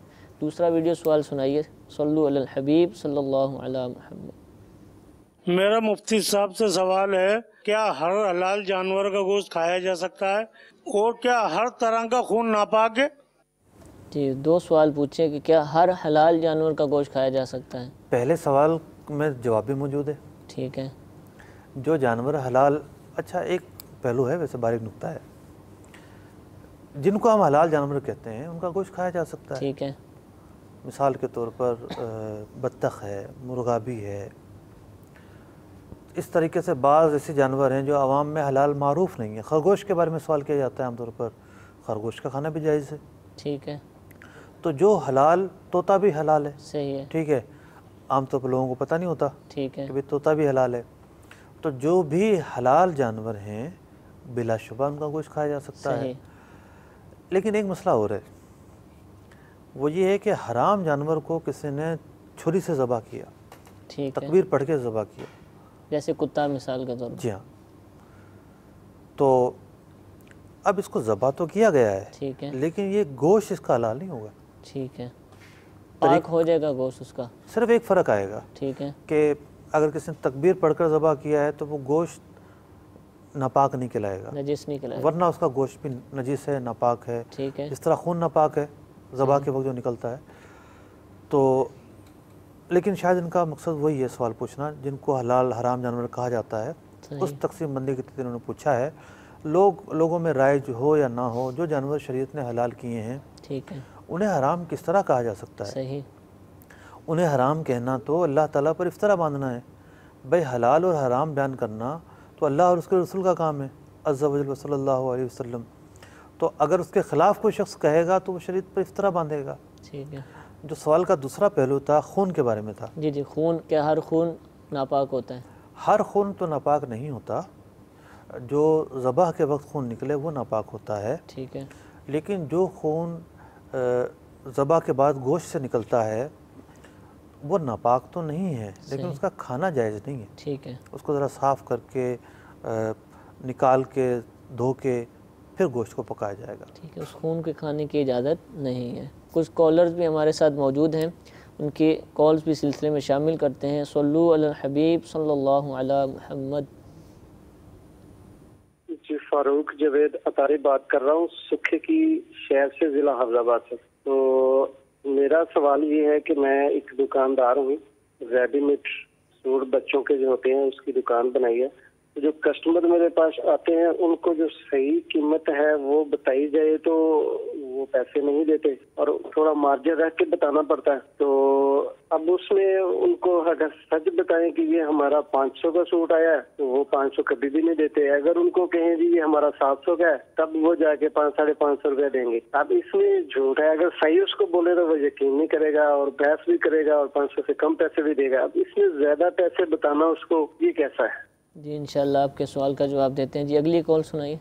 دوسرا ویڈیو سوال سنائیے۔ صلو علی الحبیب صلی اللہ علی محمد۔ میرا مفتی صاحب سے سوال ہے، کیا ہر حلال جانور کا گوشت کھایا جا سکتا ہے اور کیا ہر طرح کا خون ناپاک ہے؟ جی، 2 سوال پوچھے کہ کیا ہر حلال جانور کا گوشت کھایا جا سکتا ہے؟ پہلے سوال میں جواب بھی موجود ہے۔ ٹھیک ہے، جو جانور حلال، اچھا ایک پہلو ہے، ویسے باریک نکتہ ہے، جن کو ہم حلال جانور کہتے ہیں ان کا گوشت کھایا جا سکتا ہے۔ ٹھیک ہے، مثال کے طور پر بطخ ہے، مرغا بھی ہے۔ اس طریقے سے بعض ایسے جانور ہیں جو عوام میں حلال معروف نہیں ہیں۔ خرگوش کے بارے میں سوال کیا جاتا ہے عام طور پر، خرگوش کا کھانا بھی جائز ہے۔ ٹھیک ہے، تو جو حلال، طوطا بھی حلال ہے، صحیح ہے، ٹھیک ہے، عام طور پر لوگوں کو پتہ نہیں ہوتا ٹھیک ہے، کہ طوطا بھی حلال ہے۔ تو جو بھی حلال جانور ہیں بلا شبہ ان کا گوشت کھایا جا سکتا ہے۔ صحیح، لیکن ایک مسئلہ اور ہے، وہ یہ ہے کہ حرام جانور کو کسی نے چھری سے ذبح کیا، ٹھیک ہے، تکبیر پڑھ کے ذبح کیا، جیسے کتا مثال کے طور پر۔ جی ہاں، تو اب اس کو ذبح تو کیا گیا ہے ٹھیک ہے، لیکن یہ گوشت اس کا حلال نہیں ہوگا. ٹھیک ہے، پاک ہو جائے گا گوشت اس کا. صرف ایک فرق آئے گا ٹھیک ہے کہ اگر کسی نے تکبیر پڑھ کر ذبح کیا ہے تو وہ گوشت ناپاک نہیں کہلائے گا، نجس نہیں کھلائے گا. ورنہ اس کا گوشت بھی نجس ہے، ناپاک ہے. ٹھیک ہے، جس طرح خون ناپاک ہے ذبح کے وقت جو نکلتا ہے. تو لیکن شاید ان کا مقصد وہی ہے سوال پوچھنا جن کو حلال حرام جانور کہا جاتا ہے. اس تقسیم بندی کے تحت انہوں نے پوچھا ہے. لوگوں میں رائج ہو یا نہ ہو، جو جانور شریعت نے حلال کیے ہیں ٹھیک ہے، انہیں حرام کس طرح کہا جا سکتا ہے؟ صحیح. انہیں حرام کہنا تو اللہ تعالیٰ پر افطرا باندھنا ہے. بھائی حلال اور حرام بیان کرنا تو اللہ اور اس کے رسول کا کام ہے عز و جل صلی اللہ علیہ وسلم. تو اگر اس کے خلاف کوئی شخص کہے گا تو وہ شریعت پر افطرا باندھے گا. ٹھیک ہے. جو سوال کا دوسرا پہلو تھا خون کے بارے میں تھا. جی جی، خون کیا ہر خون ناپاک ہوتا ہے؟ ہر خون تو ناپاک نہیں ہوتا، جو ذبح کے وقت خون نکلے وہ ناپاک ہوتا ہے. ٹھیک ہے، لیکن جو خون ذبح کے بعد گوشت سے نکلتا ہے وہ ناپاک تو نہیں ہے، لیکن اس کا کھانا جائز نہیں ہے. ٹھیک ہے، اس کو ذرا صاف کر کے نکال کے دھو کے پھر گوشت کو پکایا جائے گا. ٹھیک ہے، اس خون کے کھانے کی اجازت نہیں ہے. کچھ کالرز بھی ہمارے ساتھ موجود ہیں، ان کے کالز بھی سلسلے میں شامل کرتے ہیں. صلو علی الحبیب صلی اللہ علی محمد. جی، فاروق جاوید اطاری بات کر رہا ہوں، سکھے کی شہر سے، ضلع حفظ آباد سے. تو میرا سوال یہ ہے کہ میں ایک دکاندار ہوں، ریڈی میڈ سوٹ بچوں کے جو ہوتے ہیں اس کی دکان بنائی ہے. جو کسٹمر میرے پاس آتے ہیں ان کو جو صحیح قیمت ہے وہ بتائی جائے تو وہ پیسے نہیں دیتے اور تھوڑا مارجن رکھ کے بتانا پڑتا ہے. تو اب اس میں ان کو اگر سچ بتائیں کہ یہ ہمارا 500 کا سوٹ آیا ہے تو وہ 500 کبھی بھی نہیں دیتے. اگر ان کو کہیں جی یہ ہمارا 700 کا ہے تب وہ جا کے 500-550 روپے دیں گے. اب اس میں جھوٹ ہے، اگر صحیح اس کو بولے تو وہ یقین نہیں کرے گا اور بحث بھی کرے گا اور 500 سے کم پیسے بھی دے گا. اب اس میں زیادہ پیسے بتانا اس کو یہ کیسا ہے؟ جی انشاءاللہ آپ کے سوال کا جواب دیتے ہیں. جی اگلی کال سنائیے.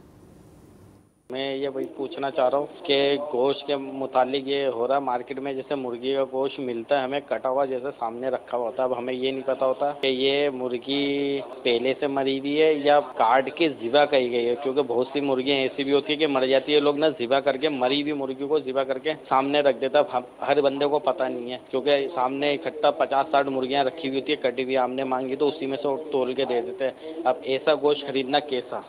میں یہ وہی پوچھنا چاہ رہا ہوں کہ گوشت کے متعلق یہ ہو رہا ہے مارکیٹ میں، جیسے مرغی کا گوشت ملتا ہے ہمیں کٹا ہوا جیسے سامنے رکھا ہوا ہوتا ہے. اب ہمیں یہ نہیں پتا ہوتا کہ یہ مرغی پہلے سے مری ہوئی ہے یا کاٹ کے ذبح کی گئی ہے، کیونکہ بہت سی مرغیاں ایسی بھی ہوتی ہے کہ مر جاتی ہے. لوگ نا ذبح کر کے مری ہوئی مرغی کو ذبح کر کے سامنے رکھ دیتا ہے. ہر بندے کو پتہ نہیں ہے کیونکہ سامنے اکٹھا 50-60 مرغیاں رکھی ہوئی ہوتی ہے کٹی ہوئی، ہم نے مانگی تو اسی میں سے تول کے دے دیتے ہیں. اب ایسا گوشت خریدنا کیسا؟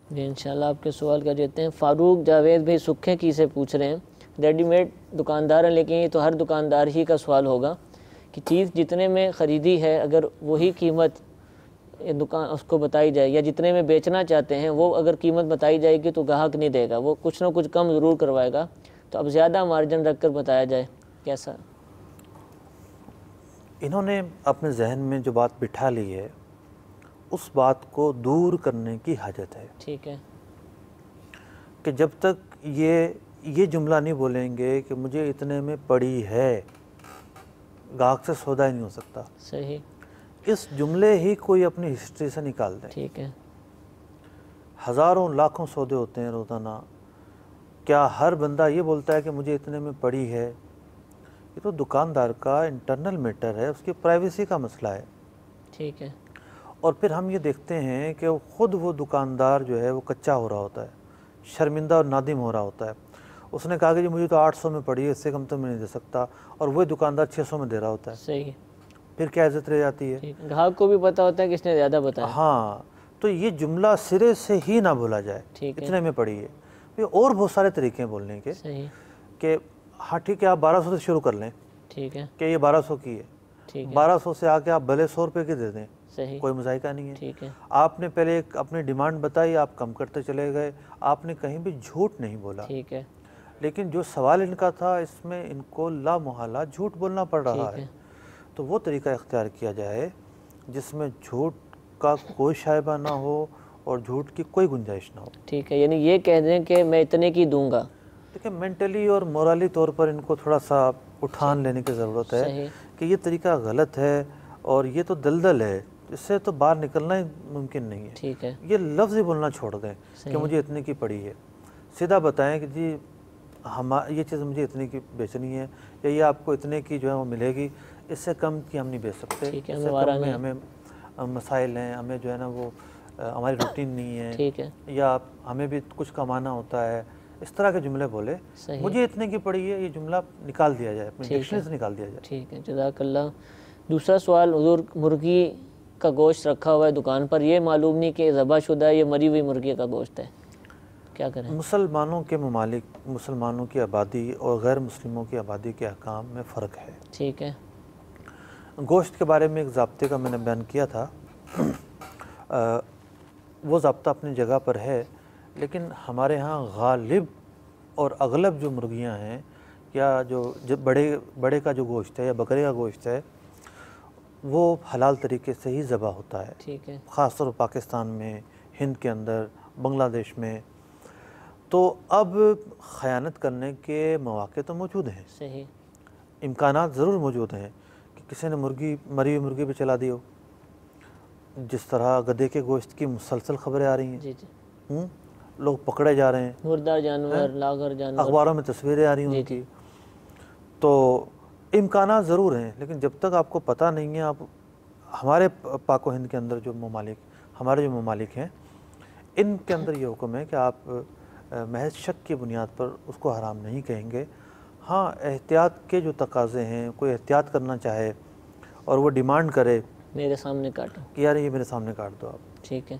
جی انشاءاللہ آپ کے سوال کا دیتے ہیں. فاروق جاوید بھائی سکھے کی سے پوچھ رہے ہیں، ریڈی میڈ دکاندار ہیں، لیکن یہ تو ہر دکاندار ہی کا سوال ہوگا کہ چیز جتنے میں خریدی ہے اگر وہی قیمت دکان اس کو بتائی جائے یا جتنے میں بیچنا چاہتے ہیں وہ اگر قیمت بتائی جائے گی تو گاہک نہیں دے گا، وہ کچھ نہ کچھ کم ضرور کروائے گا. تو اب زیادہ مارجن رکھ کر بتایا جائے کیسا؟ انہوں نے اپنے ذہن میں جو بات بٹھا لی ہے اس بات کو دور کرنے کی حاجت ہے. ٹھیک ہے، کہ جب تک یہ جملہ نہیں بولیں گے کہ مجھے اتنے میں پڑی ہے، گاہک سے سودا ہی نہیں ہو سکتا. صحیح. اس جملے ہی کوئی اپنی ہسٹری سے نکال دیں. ٹھیک ہے. ہزاروں لاکھوں سودے ہوتے ہیں روزانہ، کیا ہر بندہ یہ بولتا ہے کہ مجھے اتنے میں پڑی ہے؟ یہ تو دکاندار کا انٹرنل میٹر ہے، اس کی پرائیویسی کا مسئلہ ہے. ٹھیک ہے. اور پھر ہم یہ دیکھتے ہیں کہ خود وہ دکاندار جو ہے وہ کچا ہو رہا ہوتا ہے، شرمندہ اور نادم ہو رہا ہوتا ہے. اس نے کہا کہ جی مجھے تو 800 میں پڑی ہے، اس سے کم تو میں نہیں دے سکتا، اور وہی دکاندار 600 میں دے رہا ہوتا ہے. صحیح. پھر کیا عزت رہ جاتی ہے؟ گاہک کو بھی پتہ ہوتا ہے کس نے زیادہ بتایا. ہاں، تو یہ جملہ سرے سے ہی نہ بولا جائے اتنے میں پڑی ہے. اور بہت سارے طریقے ہیں بولنے کے. صحیح. کہ ہاں ٹھیک ہے آپ 1200 سے شروع کر لیں. ٹھیک ہے. کہ یہ 1200 کی ہے. 1200 سے آ کے آپ بھلے 100 روپے کی دے دیں، کوئی مذائقہ نہیں ہے. ٹھیک ہے. آپ نے پہلے ایک اپنی ڈیمانڈ بتائی، آپ کم کرتے چلے گئے، آپ نے کہیں بھی جھوٹ نہیں بولا. ٹھیک ہے. لیکن جو سوال ان کا تھا اس میں ان کو لا محالہ جھوٹ بولنا پڑ رہا ہے. تو وہ طریقہ اختیار کیا جائے جس میں جھوٹ کا کوئی شائبہ نہ ہو اور جھوٹ کی کوئی گنجائش نہ ہو. ٹھیک ہے، یعنی یہ کہہ دیں کہ میں اتنے کی دوں گا. دیکھیں مینٹلی اور مورالی طور پر ان کو تھوڑا سا اٹھان لینے کی ضرورت ہے کہ یہ طریقہ غلط ہے اور یہ تو دلدل ہے، اس سے تو باہر نکلنا ہی ممکن نہیں ہے. ٹھیک ہے. یہ لفظ ہی بولنا چھوڑ دیں کہ مجھے اتنے کی پڑی ہے. سیدھا بتائیں کہ جی یہ چیز مجھے اتنے کی بیچنی ہے یا یہ آپ کو اتنے کی جو ہے وہ ملے گی، اس سے کم کی ہم نہیں بیچ سکتے. اس سے کم میں ہمیں مسائل ہیں، ہمیں جو ہے نا وہ ہماری روٹین نہیں ہے، ٹھیک ہے، یا ہمیں بھی کچھ کمانا ہوتا ہے، اس طرح کے جملے بولے. مجھے اتنے کی پڑی ہے، یہ جملہ نکال دیا جائے، اپنی ڈکشنری سے نکال دیا جائے. ٹھیک ہے، جزاک اللہ. دوسرا سوال حضور، مرغی کا گوشت رکھا ہوا ہے دکان پر، یہ معلوم نہیں کہ ذبح شدہ ہے، یہ مری ہوئی مرغی کا گوشت ہے، کیا کریں؟ مسلمانوں کے ممالک، مسلمانوں کی آبادی اور غیر مسلموں کی آبادی کے احکام میں فرق ہے. ٹھیک ہے. گوشت کے بارے میں ایک ضابطے کا میں نے بیان کیا تھا، وہ ضابطہ اپنی جگہ پر ہے، لیکن ہمارے ہاں غالب اور اغلب جو مرغیاں ہیں، یا جو بڑے کا جو گوشت ہے یا بکرے کا گوشت ہے، وہ حلال طریقے سے ہی ذبح ہوتا ہے. ٹھیک ہے. خاص طور پاکستان میں، ہند کے اندر، بنگلہ دیش میں. تو اب خیانت کرنے کے مواقع تو موجود ہیں، صحیح، امکانات ضرور موجود ہیں کہ کسی نے مری ہوئی مرغی پہ چلا دی ہو، جس طرح گدھے کے گوشت کی مسلسل خبریں آ رہی ہیں. جی جی. لوگ پکڑے جا رہے ہیں، مردار جانور، لاغر جانور، اخباروں میں تصویریں آ رہی ہیں ان کی. تو امکانات ضرور ہیں، لیکن جب تک آپ کو پتہ نہیں ہے، آپ ہمارے پاک و ہند کے اندر جو ممالک ہیں، ان کے اندر یہ حکم ہے کہ آپ محض شک کی بنیاد پر اس کو حرام نہیں کہیں گے. ہاں، احتیاط کے جو تقاضے ہیں، کوئی احتیاط کرنا چاہے اور وہ ڈیمانڈ کرے میرے سامنے کاٹو کہ یار یہ میرے سامنے کاٹ دو آپ، ٹھیک ہے،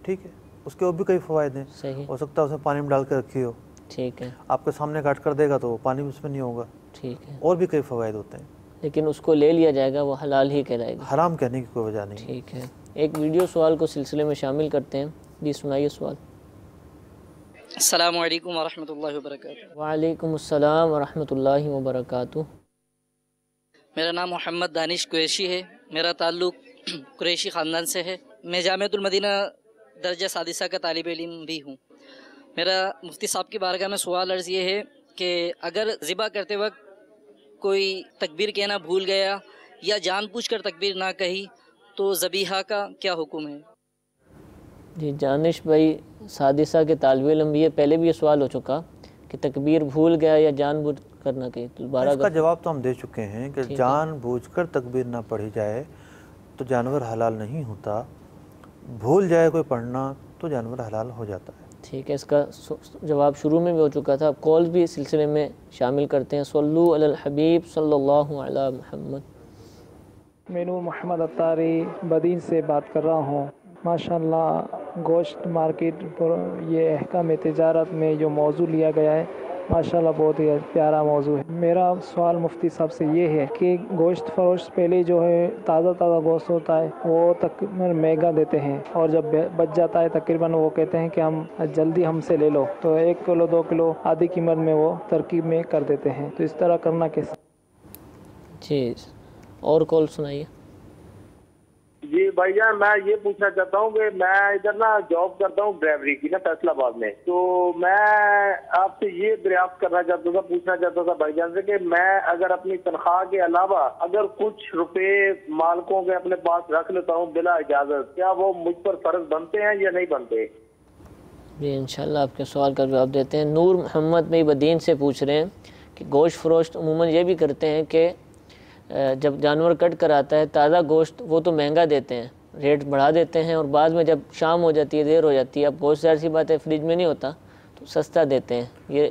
ٹھیک ہے، اس کے اور بھی کئی فوائد ہیں. صحیح، ہو سکتا ہے اس میں پانی میں ڈال کے رکھی ہو، ٹھیک ہے، آپ کے سامنے کاٹ کر دے گا تو وہ پانی اس میں نہیں ہوگا، ٹھیک ہے، اور بھی کئی فوائد ہوتے ہیں، لیکن اس کو لے لیا جائے گا، وہ حلال ہی کہلائے گا، حرام کہنے کی کوئی وجہ نہیں. ٹھیک ہے. ایک ویڈیو سوال کو سلسلے میں شامل کرتے ہیں. جی سنائیے سوال. السلام علیکم ورحمۃ اللہ وبرکاتہ. وعلیکم السلام ورحمۃ اللہ وبرکاتہ. میرا نام محمد دانش قریشی ہے. میرا تعلق قریشی خاندان سے ہے. میں جامعۃ المدینہ درجہ سادسہ کا طالب علم بھی ہوں. میرا مفتی صاحب کی بارگاہ میں سوال عرض یہ ہے کہ اگر ذبح کرتے وقت کوئی تکبیر کہنا بھول گیا یا جان بوجھ کر تکبیر نہ کہی تو ذبیحہ کا کیا حکم ہے؟ جی دانش بھائی سادسہ کے طالب علم، یہ پہلے بھی یہ سوال ہو چکا کہ تکبیر بھول گیا یا جان بوجھ کر نہ کہی. اس کا جواب تو ہم دے چکے ہیں کہ جان بوجھ کر تکبیر نہ پڑھی جائے تو جانور حلال نہیں ہوتا، بھول جائے کوئی پڑھنا تو جانور حلال ہو جاتا ہے. ٹھیک ہے، اس کا جواب شروع میں بھی ہو چکا تھا. کال بھی سلسلے میں شامل کرتے ہیں. صلو علی الحبیب صلی اللہ علی محمد. میں نور محمد اتاری بدین سے بات کر رہا ہوں. ماشاءاللہ گوشت مارکیٹ پر یہ احکام تجارت میں جو موضوع لیا گیا ہے ماشاءاللہ بہت ہی پیارا موضوع ہے. میرا سوال مفتی صاحب سے یہ ہے کہ گوشت فروش پہلے جو ہے تازہ گوشت ہوتا ہے وہ تقریباً مہنگا دیتے ہیں، اور جب بچ جاتا ہے تقریباً وہ کہتے ہیں کہ جلدی ہم سے لے لو، تو 1 کلو 2 کلو آدھی قیمت میں وہ ترکیب میں کر دیتے ہیں. تو اس طرح کرنا کیسے؟ جی اور کال سنائیے. جی بھائی جان، میں یہ پوچھنا چاہتا ہوں کہ میں ادھر نا جاب کرتا ہوں ڈرائیوری کی نا فیصل آباد میں. تو میں آپ سے یہ دریافت کرنا چاہتا تھا، پوچھنا چاہتا تھا بھائی جان سے کہ میں اگر اپنی تنخواہ کے علاوہ اگر کچھ روپے مالکوں کے اپنے پاس رکھ لیتا ہوں بلا اجازت، کیا وہ مجھ پر فرض بنتے ہیں یا نہیں بنتے؟ جی انشاءاللہ آپ کے سوال کا جواب دیتے ہیں. نور محمد بھائی بدین سے پوچھ رہے ہیں کہ گوشت فروش عموماً یہ بھی کرتے ہیں کہ جب جانور کٹ کر آتا ہے تازہ گوشت وہ تو مہنگا دیتے ہیں، ریٹ بڑھا دیتے ہیں، اور بعد میں جب شام ہو جاتی ہے، دیر ہو جاتی ہے، اب گوشت ظاہر سی بات ہے فریج میں نہیں ہوتا تو سستا دیتے ہیں. یہ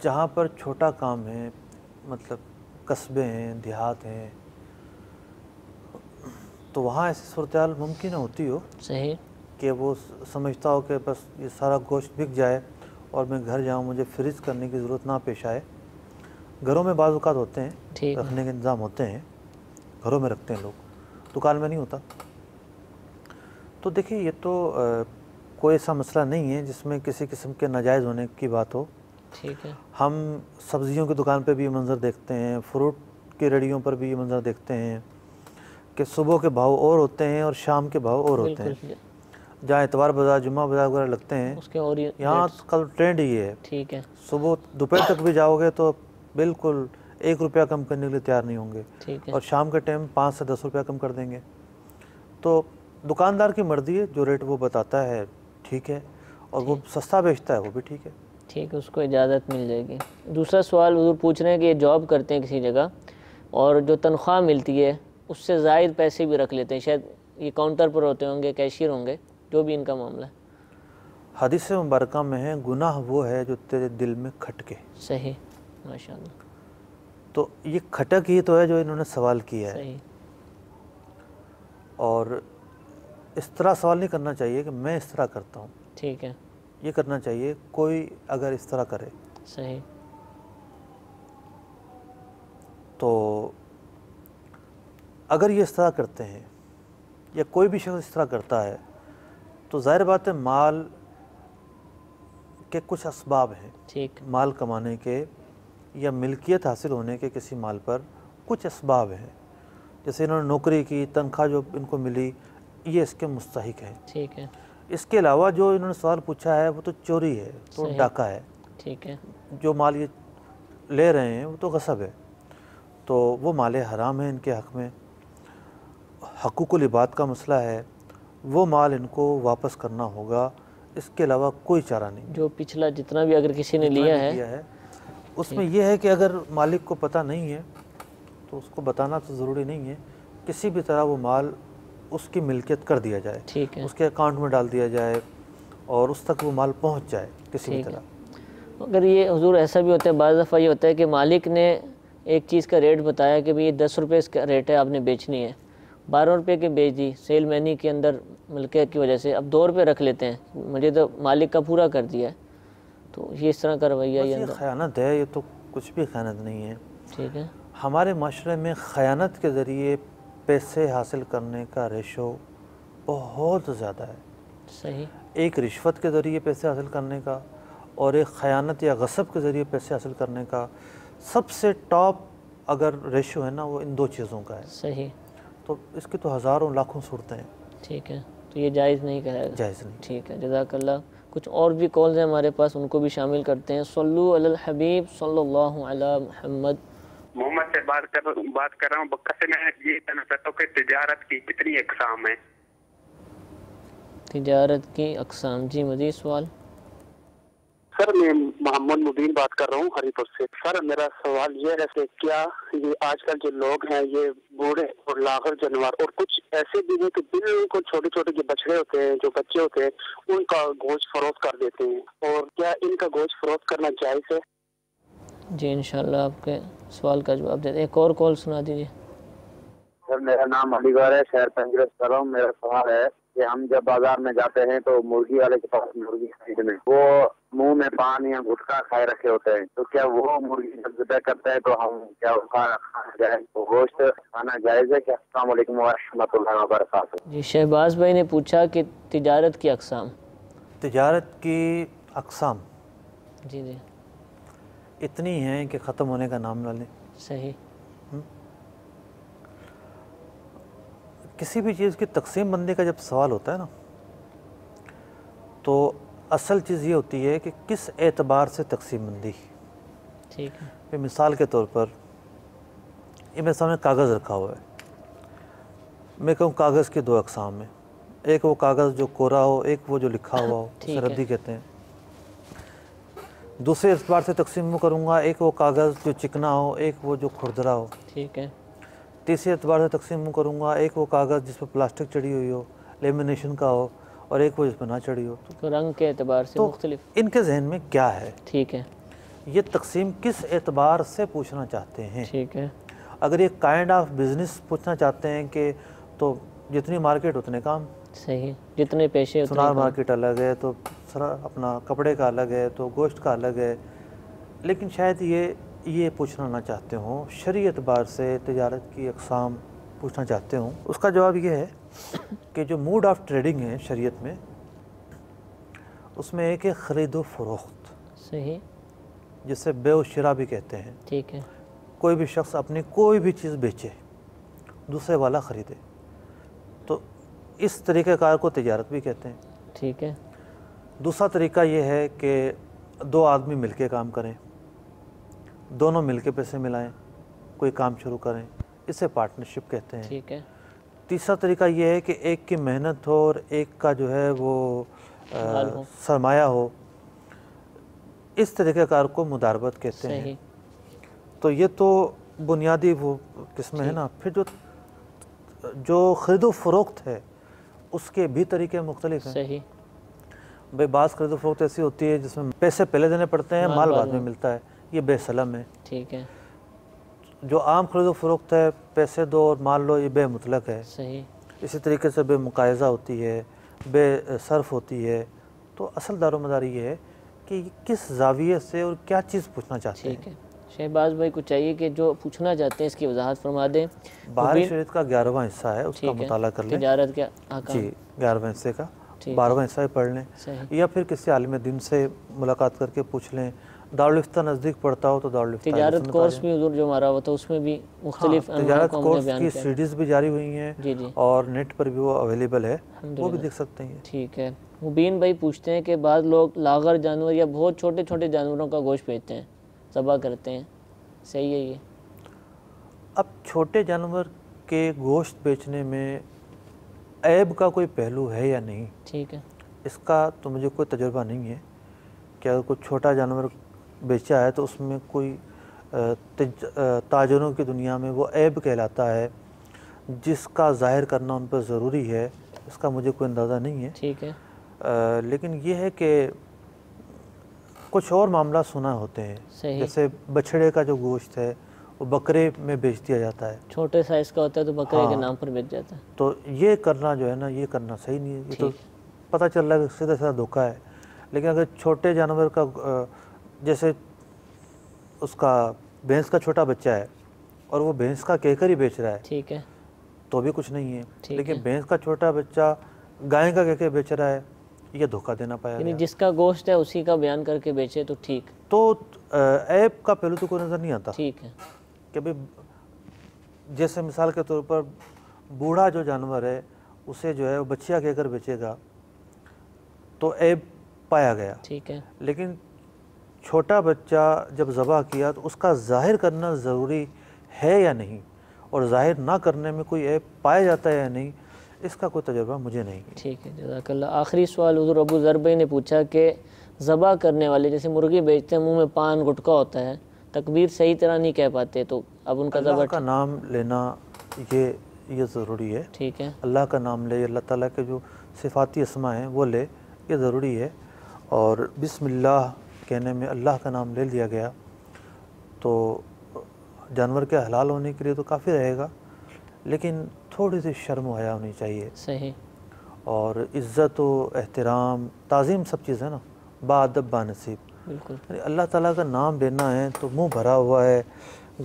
جہاں پر چھوٹا کام ہے، مطلب قصبے ہیں، دیہات ہیں، تو وہاں ایسی صورتحال ممکن ہوتی ہو صحیح کہ وہ سمجھتا ہو کہ بس یہ سارا گوشت بک جائے اور میں گھر جاؤں، مجھے فریز کرنے کی ضرورت نہ پیش آئے. گھروں میں بعض اوقات ہوتے ہیں، رکھنے کے انتظام ہوتے ہیں، گھروں میں رکھتے ہیں لوگ، دکان میں نہیں ہوتا. تو دیکھیے یہ تو کوئی ایسا مسئلہ نہیں ہے جس میں کسی قسم کے ناجائز ہونے کی بات ہو. ٹھیک ہے. ہم سبزیوں کی دکان پہ بھی یہ منظر دیکھتے ہیں، فروٹ کی ریڑھیوں پر بھی یہ منظر دیکھتے ہیں کہ صبح کے بھاؤ اور ہوتے ہیں اور شام کے بھاؤ اور ہوتے ہیں. جہاں اتوار بازار، جمعہ بازار وغیرہ لگتے ہیں یہاں کل ٹرینڈ یہ ہے. ٹھیک ہے. صبح دوپہر تک بھی جاؤ گے تو بالکل 1 روپیہ کم کرنے کے لیے تیار نہیں ہوں گے، اور شام کے ٹائم 5 سے 10 روپیہ کم کر دیں گے. تو دکاندار کی مرضی ہے، جو ریٹ وہ بتاتا ہے ٹھیک ہے، اور وہ سستا بیچتا ہے وہ بھی ٹھیک ہے. ٹھیک ہے، اس کو اجازت مل جائے گی. دوسرا سوال حضور پوچھ رہے ہیں کہ یہ جاب کرتے ہیں کسی جگہ اور جو تنخواہ ملتی ہے اس سے زائد پیسے بھی رکھ لیتے ہیں، شاید یہ کاؤنٹر پر ہوتے ہوں گے، کیشیئر ہوں گے، جو بھی ان کا معاملہ ہے. حدیث مبارکہ میں ہے گناہ وہ ہے جو تیرے دل میں کھٹکے. صحیح ماشاءاللہ. تو یہ کھٹک ہی تو ہے جو انہوں نے سوال کیا ہے. صحیح. اور اس طرح سوال نہیں کرنا چاہیے کہ میں اس طرح کرتا ہوں. ٹھیک ہے. یہ کرنا چاہیے کوئی اگر اس طرح کرے. صحیح. تو اگر یہ اس طرح کرتے ہیں یا کوئی بھی شخص اس طرح کرتا ہے تو ظاہر بات ہے مال کے کچھ اسباب ہیں. ٹھیک. مال کمانے کے یا ملکیت حاصل ہونے کے کسی مال پر کچھ اسباب ہیں. جیسے انہوں نے نوکری کی، تنخواہ جو ان کو ملی، یہ اس کے مستحق ہیں. ٹھیک ہے. اس کے علاوہ جو انہوں نے سوال پوچھا ہے وہ تو چوری ہے، تو صحیح. ڈاکہ ہے. ٹھیک ہے. جو مال یہ لے رہے ہیں وہ تو غصب ہے، تو وہ مال حرام ہے ان کے حق میں. حقوق العباد کا مسئلہ ہے، وہ مال ان کو واپس کرنا ہوگا. اس کے علاوہ کوئی چارہ نہیں. جو پچھلا جتنا بھی اگر کسی نے لیا ہے اس میں یہ ہے کہ اگر مالک کو پتہ نہیں ہے تو اس کو بتانا تو ضروری نہیں ہے. کسی بھی طرح وہ مال اس کی ملکیت کر دیا جائے. ٹھیک ہے. اس کے اکاؤنٹ میں ڈال دیا جائے اور اس تک وہ مال پہنچ جائے کسی بھی طرح. اگر یہ حضور ایسا بھی ہوتا ہے، بعض دفعہ یہ ہوتا ہے کہ مالک نے ایک چیز کا ریٹ بتایا کہ یہ 10 روپے اس کا ریٹ ہے، آپ نے بیچنی ہے، 12 روپے کی بیچ دی سیل مینی کے اندر ملکیت کی وجہ سے، اب 2 روپے رکھ لیتے ہیں، مجھے تو مالک کا پورا کر دیا ہے. تو یہ اس طرح کا رویہ یہ خیانت ہے. یہ تو کچھ بھی خیانت نہیں ہے. ٹھیک ہے. ہمارے معاشرے میں خیانت کے ذریعے پیسے حاصل کرنے کا ریشو بہت زیادہ ہے. صحیح. ایک رشوت کے ذریعے پیسے حاصل کرنے کا اور ایک خیانت یا غصب کے ذریعے پیسے حاصل کرنے کا سب سے ٹاپ اگر ریشو ہے نا وہ ان 2 چیزوں کا ہے. صحیح. تو اس کی تو ہزاروں لاکھوں صورتیں ہیں. ٹھیک ہے. تو یہ جائز نہیں کہا ہے. جائز نہیں. ٹھیک ہے. جزاک اللہ. کچھ اور بھی کالز ہیں ہمارے پاس، ان کو بھی شامل کرتے ہیں. صلو علی الحبیب صلی اللہ علی محمد. محمد سے بات کر رہا ہوں بکا سے. میں یہ کہنا چاہتا ہوں کہ تجارت کی کتنی اقسام ہیں؟ تجارت کی اقسام. جی مزید سوال. سر میں محمد مبین بات کر رہا ہوں ہری پور سے. سر میرا سوال یہ ہے کہ کیا یہ آج کل جو لوگ ہیں یہ بوڑھے اور لاغر جانور اور کچھ ایسے بھی ہیں کہ بالکل چھوٹے چھوٹے جو بچڑے ہوتے ہیں، جو بچے ہوتے ہیں، ان کا گوشت فروخت کر دیتے ہیں، اور کیا ان کا گوشت فروخت کرنا جائز ہے؟ جی انشاءاللہ آپ کے سوال کا جواب دیتے ہیں. ایک اور کال سنا دیجیے. سر میرا نام علی گڑھ ہے، شہر پنجرت کر رہا ہوں. میرا سوال ہے کہ ہم جب بازار میں جاتے ہیں تو مرغی والے کے پاس مرغی خریدنے، وہ منہ میں پان یا گٹکا کھائے رکھے ہوتے ہیں، تو کیا وہ مرغی جب ذبح کرتے ہیں تو ہم کیا کھانا جائز، گوشت کھانا جائز ہے کیا؟ السلام علیکم ورحمۃ اللہ وبرکاتہ. جی شہباز بھائی نے پوچھا کہ تجارت کی اقسام. تجارت کی اقسام جی جی اتنی ہیں کہ ختم ہونے کا نام نہ لیں. صحیح. کسی بھی چیز کی تقسیم بندی کا جب سوال ہوتا ہے نا تو اصل چیز یہ ہوتی ہے کہ کس اعتبار سے تقسیم بندی. ٹھیک ہے. مثال کے طور پر یہ میرے سامنے کاغذ رکھا ہوا ہے. میں کہوں کاغذ کی 2 اقسام ہیں. ایک وہ کاغذ جو کوڑا ہو، ایک وہ جو لکھا ہوا ہو، اسے ردی کہتے ہیں. دوسرے اعتبار سے تقسیم کروں گا، ایک وہ کاغذ جو چکنا ہو، ایک وہ جو کھردرا ہو. ٹھیک ہے. تیسرے اعتبار سے تقسیم کروں گا، ایک وہ کاغذ جس پر پلاسٹک چڑھی ہوئی ہو، لیمینیشن کا ہو، اور ایک وہ جس پر نہ چڑھی ہو. تو رنگ کے اعتبار سے مختلف. ان کے ذہن میں کیا ہے؟ ٹھیک ہے. یہ تقسیم کس اعتبار سے پوچھنا چاہتے ہیں؟ ٹھیک ہے. اگر یہ کائنڈ آف بزنس پوچھنا چاہتے ہیں کہ تو جتنی مارکیٹ اتنے کام. صحیح. جتنے پیشے سونار مارکیٹ الگ ہے تو اپنا کپڑے کا الگ ہے تو گوشت کا الگ ہے. لیکن شاید یہ پوچھنا نہ چاہتے ہوں، شرعی اعتبار سے تجارت کی اقسام پوچھنا چاہتے ہوں. اس کا جواب یہ ہے کہ جو موڈ آف ٹریڈنگ ہے شریعت میں، اس میں ایک ہے خرید و فروخت. صحیح. جسے بے و شراء بھی کہتے ہیں. ٹھیک ہے. کوئی بھی شخص اپنی کوئی بھی چیز بیچے، دوسرے والا خریدے، تو اس طریقہ کار کو تجارت بھی کہتے ہیں. ٹھیک ہے. دوسرا طریقہ یہ ہے کہ 2 آدمی مل کے کام کریں، دونوں مل کے پیسے ملائیں، کوئی کام شروع کریں، اسے پارٹنرشپ کہتے ہیں. ٹھیک ہے. تیسرا طریقہ یہ ہے کہ ایک کی محنت ہو اور ایک کا جو ہے وہ سرمایہ ہو، اس طریقہ کار کو مداربت کہتے ہیں. تو یہ تو بنیادی وہ قسم ہے نا. پھر جو خرید و فروخت ہے اس کے بھی طریقے مختلف ہیں. صحیح. بھائی بعض خرید و فروخت ایسی ہوتی ہے جس میں پیسے پہلے دینے پڑتے ہیں, مال بعد میں ملتا ہے, یہ بے سلم ہے. ٹھیک ہے. جو عام خرید و فروخت ہے, پیسے دو اور مال لو, یہ بے مطلق ہے. صحیح. اسی طریقے سے بے مقایضہ ہوتی ہے, بے صرف ہوتی ہے. تو اصل دار و مدار یہ ہے کہ یہ کس زاویے سے اور کیا چیز پوچھنا چاہتے ہیں. ٹھیک ہے. شہباز بھائی کو چاہیے کہ جو پوچھنا چاہتے ہیں اس کی وضاحت فرما دیں. بہار شریعت کا 11واں حصہ ہے, اس کا مطالعہ کر لیں. تجارت کے احکام. جی 11واں حصے کا 12واں حصہ پڑھ لیں, یا پھر کسی عالم دین سے ملاقات کر کے پوچھ لیں. دارالفتہ نزدیک پڑتا ہو تو دارالفتہ. تجارت کورس بھی حضور جو ہمارا ہوا تھا اس میں بھی مختلف تجارت کورس کی سیڈیز بھی جاری ہوئی ہیں, اور نیٹ پر بھی وہ اویلیبل ہے, وہ بھی دیکھ سکتے ہیں. ٹھیک ہے. مبین بھائی پوچھتے ہیں کہ بعض لوگ لاغر جانور یا بہت چھوٹے چھوٹے جانوروں کا گوشت بیچتے ہیں, ذبح کرتے ہیں, صحیح ہے یہ؟ اب چھوٹے جانور کے گوشت بیچنے میں عیب کا کوئی پہلو ہے یا نہیں, ٹھیک ہے, اس کا تو مجھے کوئی تجربہ نہیں ہے کہ اگر کوئی چھوٹا جانور بیچا ہے تو اس میں کوئی تاجروں کی دنیا میں وہ عیب کہلاتا ہے جس کا ظاہر کرنا ان پر ضروری ہے, اس کا مجھے کوئی اندازہ نہیں ہے. ٹھیک ہے. لیکن یہ ہے کہ کچھ اور معاملات سنا ہوتے ہیں, جیسے بچھڑے کا جو گوشت ہے وہ بکرے میں بیچ دیا جاتا ہے, چھوٹے سائز کا ہوتا ہے تو بکرے کے نام پر بیچ جاتا ہے. تو یہ کرنا جو ہے نا, یہ کرنا صحیح نہیں ہے. یہ تو پتہ چل رہا ہے کہ سیدھا سیدھا دھوکہ ہے. لیکن اگر چھوٹے جانور کا, جیسے اس کا بھینس کا چھوٹا بچہ ہے اور وہ بھینس کا کہہ کر ہی بیچ رہا ہے, ٹھیک ہے, تو بھی کچھ نہیں ہے. لیکن بھینس کا چھوٹا بچہ گائے کا کہہ کے بیچ رہا ہے, یہ دھوکہ دینا پایا یعنی جس کا گوشت ہے اسی کا بیان کر کے بیچے تو ٹھیک, تو عیب کا پہلو تو کوئی نظر نہیں آتا. ٹھیک ہے. کہ بھئی جیسے مثال کے طور پر بوڑھا جو جانور ہے اسے جو ہے وہ بچیا کہہ کر بیچے گا تو عیب پایا گیا. ٹھیک ہے. لیکن چھوٹا بچہ جب ذبح کیا تو اس کا ظاہر کرنا ضروری ہے یا نہیں, اور ظاہر نہ کرنے میں کوئی عیب پایا جاتا ہے یا نہیں, اس کا کوئی تجربہ مجھے نہیں. ٹھیک ہے, جزاک اللہ. آخری سوال حضور ابو ذر بھائی نے پوچھا کہ ذبح کرنے والے جیسے مرغی بیچتے ہیں, منہ میں پان گٹکا ہوتا ہے, تکبیر صحیح طرح نہیں کہہ پاتے, تو اب ان کا اللہ کا نام لینا یہ ضروری ہے. ٹھیک ہے. اللہ کا نام لے, اللہ تعالیٰ کے جو صفاتی اسماء ہیں وہ لے, یہ ضروری ہے. اور بسم اللہ کہنے میں اللہ کا نام لے لیا گیا تو جانور کے حلال ہونے کے لیے تو کافی رہے گا, لیکن تھوڑی سی شرم و حیا ہونی چاہیے. صحیح. اور عزت و احترام تعظیم سب چیزیں نا, باادب بانصیب. بالکل. اللہ تعالیٰ کا نام لینا ہے تو منہ بھرا ہوا ہے,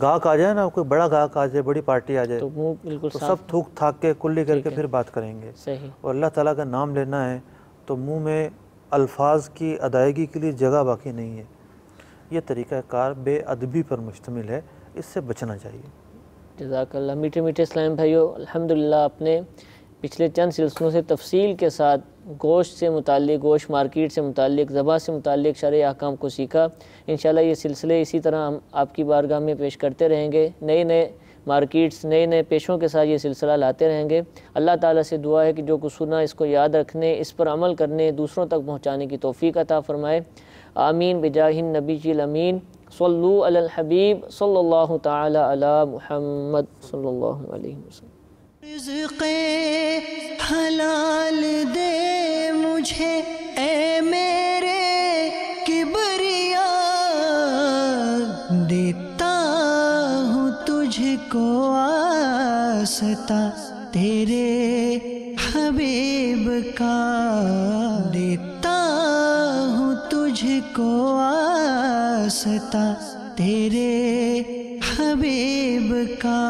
گاہک آ جائے نا, کوئی بڑا گاہک آ جائے, بڑی پارٹی آ جائے, تو منہ بالکل تو سب تھوک تھاک کے کلی کر کے پھر بات کریں گے. صحیح. اور اللہ تعالیٰ کا نام لینا ہے تو منہ میں الفاظ کی ادائیگی کے لیے جگہ باقی نہیں ہے. یہ طریقہ کار بے ادبی پر مشتمل ہے, اس سے بچنا چاہیے. جزاک اللہ. میٹھے میٹھے اسلام بھائیو, الحمدللہ آپ نے پچھلے چند سلسلوں سے تفصیل کے ساتھ گوشت سے متعلق, گوشت مارکیٹ سے متعلق, ذبح سے متعلق شرعی احکام کو سیکھا. انشاءاللہ یہ سلسلے اسی طرح ہم آپ کی بارگاہ میں پیش کرتے رہیں گے. نئے مارکیٹس, نئے پیشوں کے ساتھ یہ سلسلہ لاتے رہیں گے. اللہ تعالیٰ سے دعا ہے کہ جو کچھ سنا اس کو یاد رکھنے, اس پر عمل کرنے, دوسروں تک پہنچانے کی توفیق عطا فرمائے. آمین بجاہ النبی الامین. صلو علی الحبیب صلی اللہ تعالی علی محمد صلی اللہ علیہ وسلم. رزق حلال دے مجھے اے میرے کبریا, دیتا ہوں تجھ کو واسطہ تیرے حبیب کا, دیتا ہوں تجھ کو واسطہ تیرے حبیب کا.